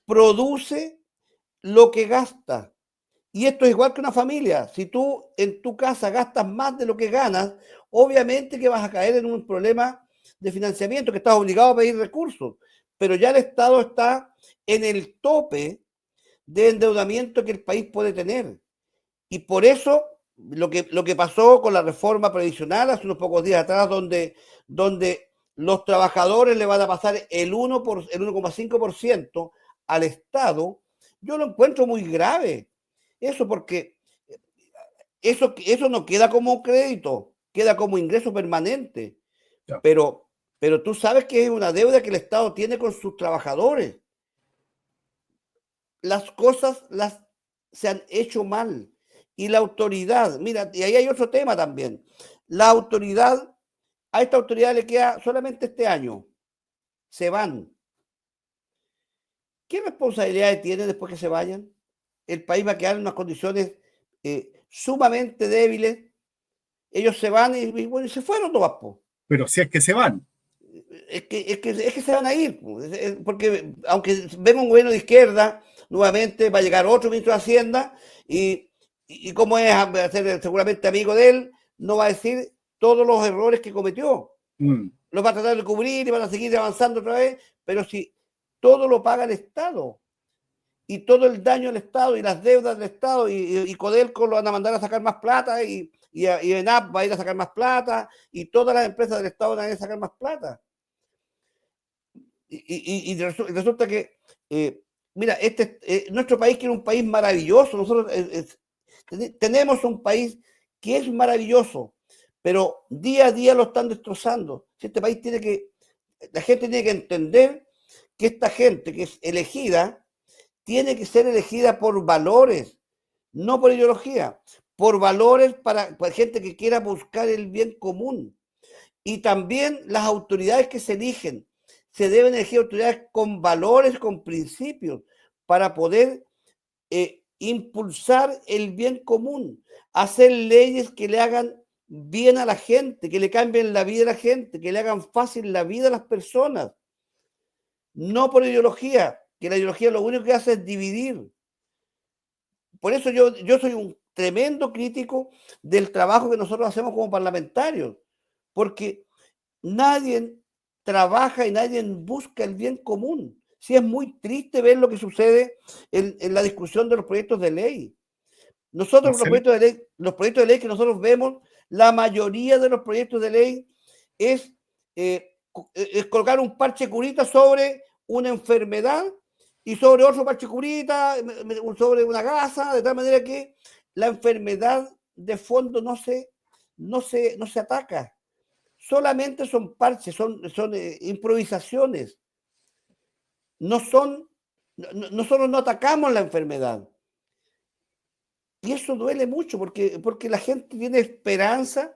produce lo que gasta. Y esto es igual que una familia. Si tú en tu casa gastas más de lo que ganas, obviamente que vas a caer en un problema de financiamiento, que estás obligado a pedir recursos. Pero ya el Estado está en el tope de endeudamiento que el país puede tener. Y por eso lo que pasó con la reforma previsional hace unos pocos días atrás, donde los trabajadores le van a pasar el 1,5% al Estado, yo lo encuentro muy grave. Eso porque eso no queda como crédito, queda como ingreso permanente. Ya. Pero tú sabes que es una deuda que el Estado tiene con sus trabajadores. Las cosas se han hecho mal. Y la autoridad, mira, y ahí hay otro tema también. La autoridad, a esta autoridad le queda solamente este año. Se van. ¿Qué responsabilidades tienen después que se vayan? El país va a quedar en unas condiciones sumamente débiles. Ellos se van y bueno, se fueron todas, po. Pero si es que se van. Es que se van a ir, porque aunque venga un gobierno de izquierda, nuevamente va a llegar otro ministro de Hacienda y como es a ser seguramente amigo de él, no va a decir todos los errores que cometió. Los va a tratar de cubrir y van a seguir avanzando otra vez, pero si todo lo paga el Estado y todo el daño del Estado y las deudas del Estado y Codelco lo van a mandar a sacar más plata y ENAP va a ir a sacar más plata y todas las empresas del Estado van a ir a sacar más plata. Y resulta que, mira, nuestro país, que era un país maravilloso, nosotros tenemos un país que es maravilloso, pero día a día lo están destrozando. Este país la gente tiene que entender que esta gente que es elegida, tiene que ser elegida por valores, no por ideología, por valores para gente que quiera buscar el bien común. Y también las autoridades que se eligen, se deben elegir autoridades con valores, con principios, para poder impulsar el bien común, hacer leyes que le hagan bien a la gente, que le cambien la vida a la gente, que le hagan fácil la vida a las personas. No por ideología, que la ideología lo único que hace es dividir. Por eso yo soy un tremendo crítico del trabajo que nosotros hacemos como parlamentarios, porque nadie trabaja y nadie busca el bien común. Sí, es muy triste ver lo que sucede en la discusión de los proyectos de ley. Nosotros, los proyectos de ley que nosotros vemos, la mayoría de los proyectos de ley es colocar un parche curita sobre una enfermedad y sobre otro parche curita, sobre una gasa, de tal manera que la enfermedad de fondo no se ataca. Solamente son parches, son improvisaciones. Nosotros no atacamos la enfermedad. Y eso duele mucho porque la gente tiene esperanza.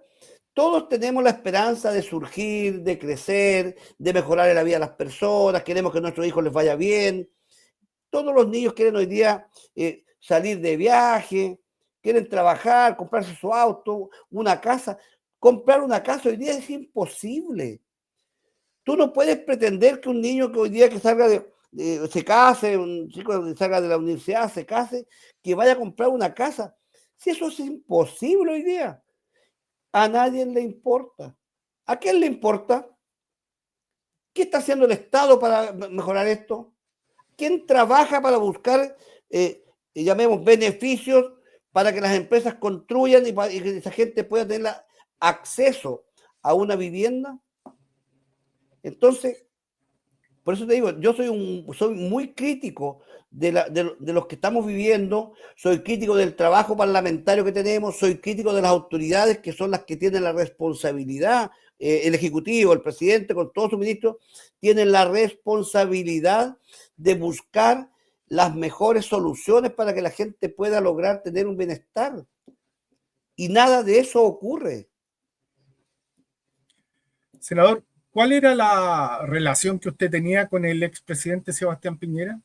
Todos tenemos la esperanza de surgir, de crecer, de mejorar la vida de las personas. Queremos que a nuestros hijos les vaya bien. Todos los niños quieren hoy día salir de viaje, quieren trabajar, comprarse su auto, una casa. Comprar una casa hoy día es imposible. Tú no puedes pretender que un niño que hoy día que salga se case, un chico que salga de la universidad, se case, que vaya a comprar una casa. Si eso es imposible hoy día. A nadie le importa. ¿A quién le importa? ¿Qué está haciendo el Estado para mejorar esto? ¿Quién trabaja para buscar, llamemos, beneficios para que las empresas construyan y que esa gente pueda tener acceso a una vivienda? Entonces, por eso te digo, yo soy muy crítico de los que estamos viviendo, soy crítico del trabajo parlamentario que tenemos, soy crítico de las autoridades que son las que tienen la responsabilidad, el Ejecutivo, el presidente con todos sus ministros, tienen la responsabilidad de buscar las mejores soluciones para que la gente pueda lograr tener un bienestar. Y nada de eso ocurre. Senador, ¿cuál era la relación que usted tenía con el expresidente Sebastián Piñera?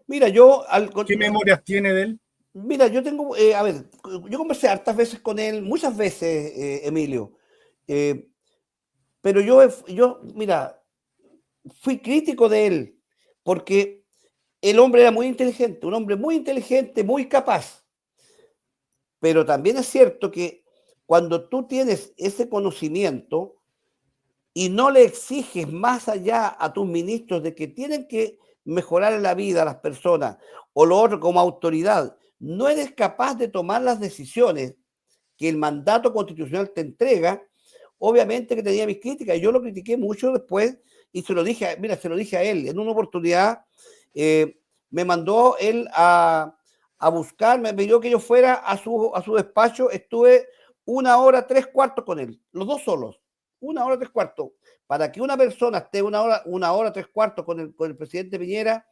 Mira, ¿Qué memorias tiene de él? Mira, yo tengo, a ver, yo conversé hartas veces con él, muchas veces, Emilio, pero mira, fui crítico de él, porque el hombre era muy inteligente, un hombre muy inteligente, muy capaz, pero también es cierto que cuando tú tienes ese conocimiento y no le exiges más allá a tus ministros de que tienen que mejorar la vida a las personas o lo otro como autoridad, no eres capaz de tomar las decisiones que el mandato constitucional te entrega, obviamente que tenía mis críticas. Yo lo critiqué mucho después y se lo dije, mira, se lo dije a él. En una oportunidad me mandó él a buscar, me pidió que yo fuera a su despacho. Estuve 1 hora 3/4 con él, los dos solos. 1 hora 3/4. Para que una persona esté 1 hora 3/4 con el presidente Piñera,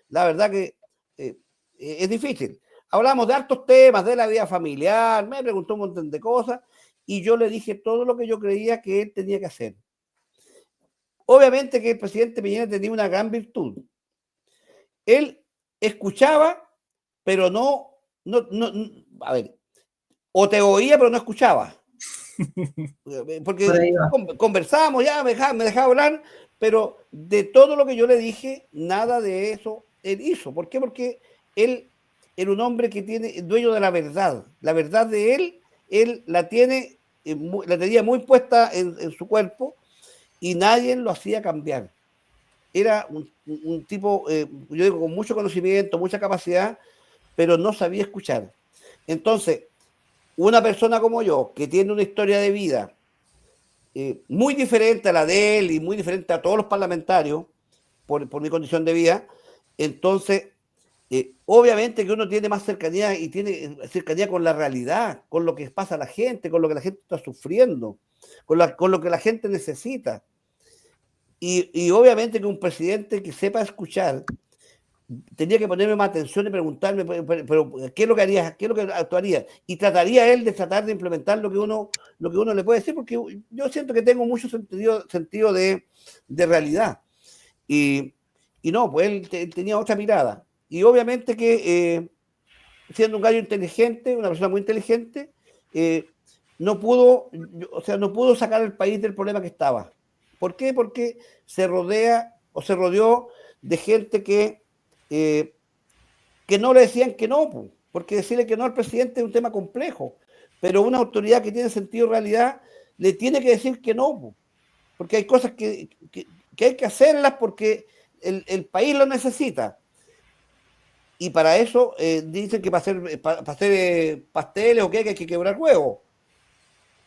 la verdad que es difícil. Hablamos de hartos temas, de la vida familiar, me preguntó un montón de cosas y yo le dije todo lo que yo creía que él tenía que hacer. Obviamente que el presidente Piñera tenía una gran virtud. Él escuchaba, pero no, a ver, o te oía, pero no escuchaba. Porque conversábamos, ya me dejaba hablar, pero de todo lo que yo le dije, nada de eso él hizo. ¿Por qué? Porque él era un hombre que tiene dueño de la verdad. La verdad de él la tenía muy puesta en su cuerpo y nadie lo hacía cambiar. Era un tipo, yo digo, con mucho conocimiento, mucha capacidad, pero no sabía escuchar. Entonces, una persona como yo, que tiene una historia de vida muy diferente a la de él y muy diferente a todos los parlamentarios, por mi condición de vida, entonces, obviamente que uno tiene más cercanía y tiene cercanía con la realidad, con lo que pasa a la gente, con lo que la gente está sufriendo, con lo que la gente necesita. Y obviamente que un presidente que sepa escuchar tenía que ponerme más atención y preguntarme, pero ¿qué es lo que haría? ¿Qué es lo que actuaría? Y trataría él de tratar de implementar lo que uno le puede decir, porque yo siento que tengo mucho sentido de realidad. Y no, pues él tenía otra mirada. Y obviamente que siendo un gallo inteligente, una persona muy inteligente, no pudo sacar al país del problema que estaba. ¿Por qué? Porque se rodeó de gente que no le decían que no, porque decirle que no al presidente es un tema complejo, pero una autoridad que tiene sentido de realidad le tiene que decir que no, porque hay cosas que hay que hacerlas porque el país lo necesita. Y para eso dicen que para hacer pasteles o qué, que hay que quebrar huevos.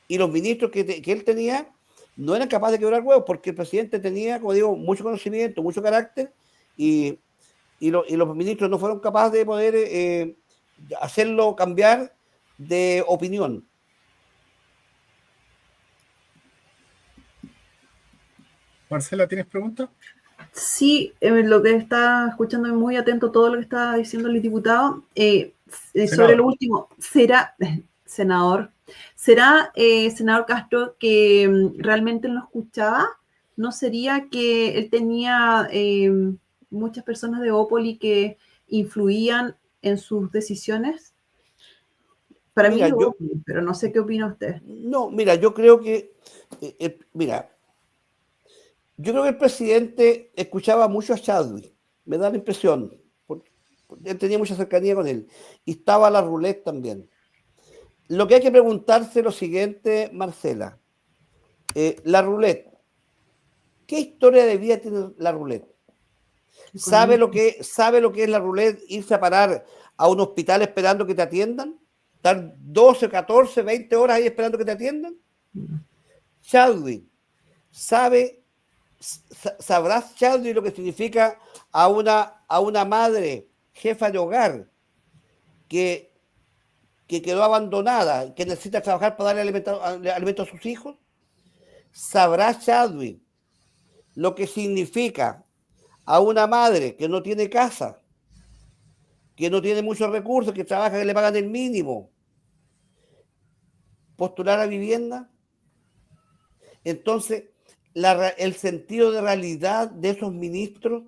Y los ministros que él tenía no eran capaces de quebrar huevos porque el presidente tenía, como digo, mucho conocimiento, mucho carácter y los ministros no fueron capaces de poder hacerlo cambiar de opinión. Marcela, ¿tienes preguntas? Sí, lo que está escuchando muy atento todo lo que está diciendo el diputado. Sobre lo último, senador Castro, que realmente no escuchaba? ¿No sería que él tenía muchas personas de Opoli que influían en sus decisiones? Para mí, pero no sé qué opina usted. No, mira, yo creo que, yo creo que el presidente escuchaba mucho a Chadwick, me da la impresión, porque él tenía mucha cercanía con él, y estaba la Roulette también. Lo que hay que preguntarse es lo siguiente, Marcela, la Roulette, ¿qué historia de vida tiene la Roulette? ¿Sabe lo que es la Roulette? Irse a parar a un hospital esperando que te atiendan, estar 12, 14, 20 horas ahí esperando que te atiendan. Chadwick, ¿sabrás, Chadwick, lo que significa a una madre jefa de hogar que quedó abandonada, que necesita trabajar para darle alimento a sus hijos? ¿Sabrás, Chadwick, lo que significa a una madre que no tiene casa, que no tiene muchos recursos, que trabaja, que le pagan el mínimo, postular a vivienda. Entonces, el sentido de realidad de esos ministros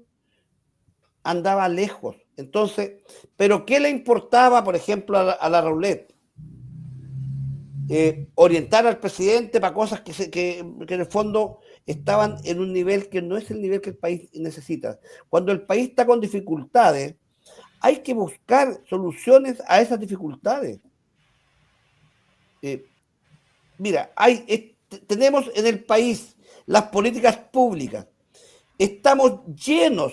andaba lejos. Entonces, ¿pero qué le importaba, por ejemplo, a la Roulette? Orientar al presidente para cosas que en el fondo estaban en un nivel que no es el nivel que el país necesita. Cuando el país está con dificultades, hay que buscar soluciones a esas dificultades. Mira, tenemos en el país las políticas públicas. Estamos llenos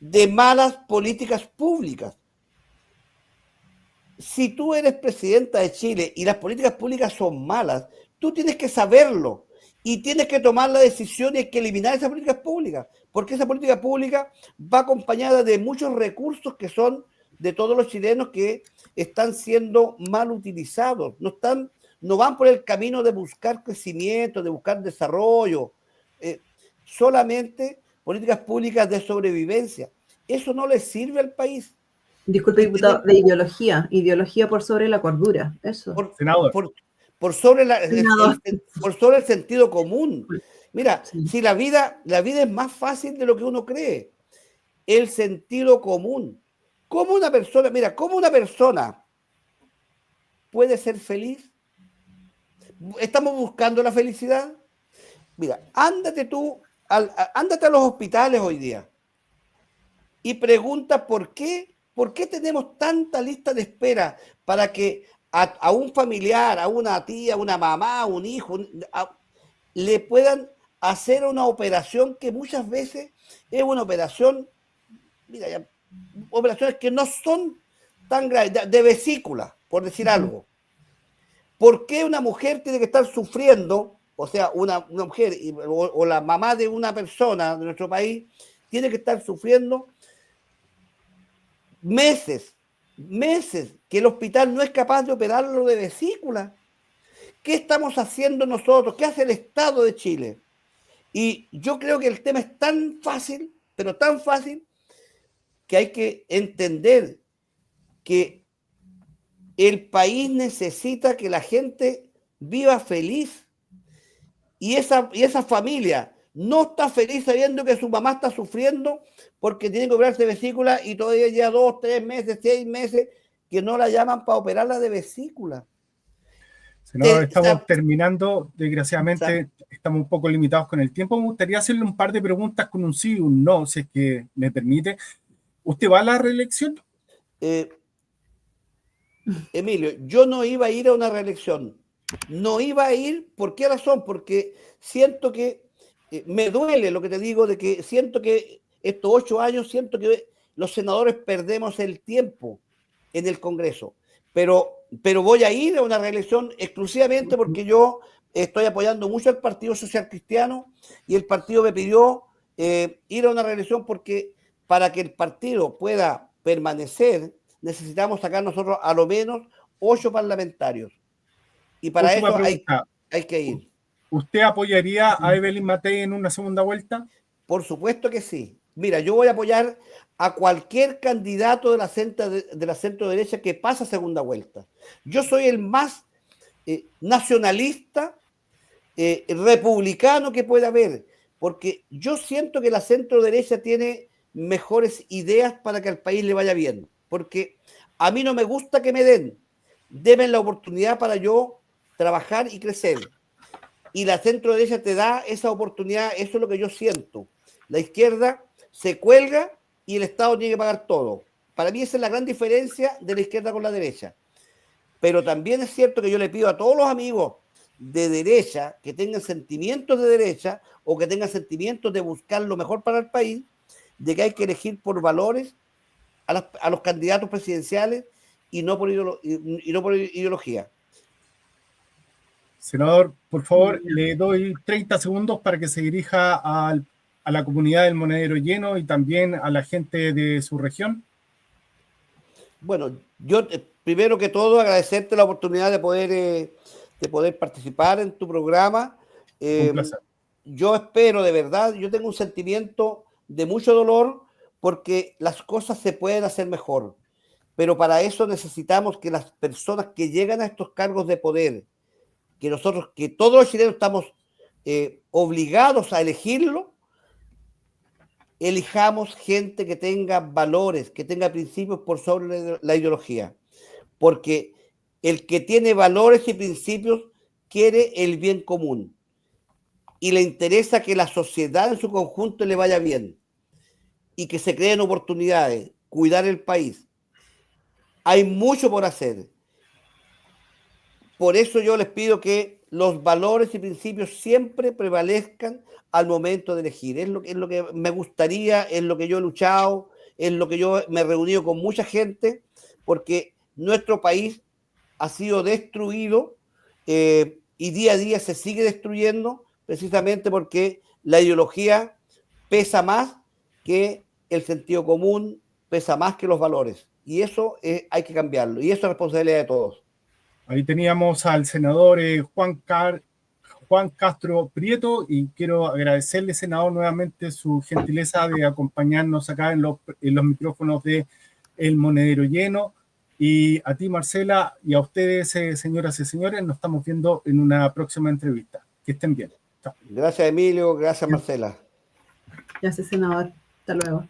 de malas políticas públicas. Si tú eres presidenta de Chile y las políticas públicas son malas, tú tienes que saberlo y tienes que tomar la decisión y hay que eliminar esas políticas públicas, porque esa política pública va acompañada de muchos recursos que son de todos los chilenos que están siendo mal utilizados, no van por el camino de buscar crecimiento, de buscar desarrollo, solamente políticas públicas de sobrevivencia. Eso no le sirve al país. Disculpe, diputado, de ideología por sobre la cordura, eso. Por sobre el sentido común. Mira, sí. Si la vida es más fácil de lo que uno cree. El sentido común. ¿Cómo una persona puede ser feliz? ¿Estamos buscando la felicidad? Mira, ándate a los hospitales hoy día y pregunta por qué tenemos tanta lista de espera para que a un familiar, a una tía, a una mamá, a un hijo, le puedan hacer una operación que muchas veces es una operación, operaciones que no son tan graves, de vesícula, por decir algo. ¿Por qué una mujer tiene que estar sufriendo, o sea, una mujer o la mamá de una persona de nuestro país tiene que estar sufriendo meses que el hospital no es capaz de operarlo de vesícula? ¿Qué estamos haciendo nosotros? ¿Qué hace el Estado de Chile? Y yo creo que el tema es tan fácil, pero tan fácil, que hay que entender que el país necesita que la gente viva feliz. Y esa familia no está feliz sabiendo que su mamá está sufriendo porque tiene que operarse de vesícula y todavía ya 2, 3 meses, 6 meses que no la llaman para operarla de vesícula. Senador, estamos terminando, desgraciadamente estamos un poco limitados con el tiempo. Me gustaría hacerle un par de preguntas con un sí y un no, si es que me permite. ¿Usted va a la reelección? Emilio, yo no iba a ir a una reelección. No iba a ir, ¿por qué razón? Porque siento que me duele lo que te digo, de que siento que estos 8 años, siento que los senadores perdemos el tiempo en el Congreso. Pero voy a ir a una reelección exclusivamente porque yo estoy apoyando mucho al Partido Social Cristiano y el partido me pidió ir a una reelección porque para que el partido pueda permanecer necesitamos sacar nosotros a lo menos 8 parlamentarios. Y para eso hay que ir. ¿Usted apoyaría a Evelyn Matei en una segunda vuelta? Por supuesto que sí. Mira, yo voy a apoyar a cualquier candidato de la centro derecha que pase a segunda vuelta. Yo soy el más nacionalista, republicano que pueda haber, porque yo siento que la centro derecha tiene mejores ideas para que al país le vaya bien. Porque a mí no me gusta que me denme la oportunidad para yo trabajar y crecer. Y la centro derecha te da esa oportunidad, eso es lo que yo siento. La izquierda se cuelga y el Estado tiene que pagar todo. Para mí esa es la gran diferencia de la izquierda con la derecha. Pero también es cierto que yo le pido a todos los amigos de derecha que tengan sentimientos de derecha o que tengan sentimientos de buscar lo mejor para el país, de que hay que elegir por valores a los candidatos presidenciales y no por ideología. Senador, por favor, le doy 30 segundos para que se dirija a la comunidad del Monedero Lleno y también a la gente de su región. Bueno, yo primero que todo agradecerte la oportunidad de poder participar en tu programa. Un placer. Yo espero, de verdad, yo tengo un sentimiento de mucho dolor porque las cosas se pueden hacer mejor, pero para eso necesitamos que las personas que llegan a estos cargos de poder, que todos los chilenos estamos obligados a elegirlo, elijamos gente que tenga valores, que tenga principios por sobre la ideología, porque el que tiene valores y principios quiere el bien común y le interesa que la sociedad en su conjunto le vaya bien y que se creen oportunidades, cuidar el país. Hay mucho por hacer. Por eso yo les pido que los valores y principios siempre prevalezcan al momento de elegir. Es lo que me gustaría, es lo que yo he luchado, es lo que yo me he reunido con mucha gente, porque nuestro país ha sido destruido y día a día se sigue destruyendo precisamente porque la ideología pesa más que el sentido común, pesa más que los valores. Y eso hay que cambiarlo. Y eso es responsabilidad de todos. Ahí teníamos al senador Juan Castro Prieto y quiero agradecerle, senador, nuevamente su gentileza de acompañarnos acá en los micrófonos de El Monedero Lleno. Y a ti, Marcela, y a ustedes, señoras y señores, nos estamos viendo en una próxima entrevista. Que estén bien. Chao. Gracias, Emilio. Gracias, Marcela. Gracias, senador. Hasta luego.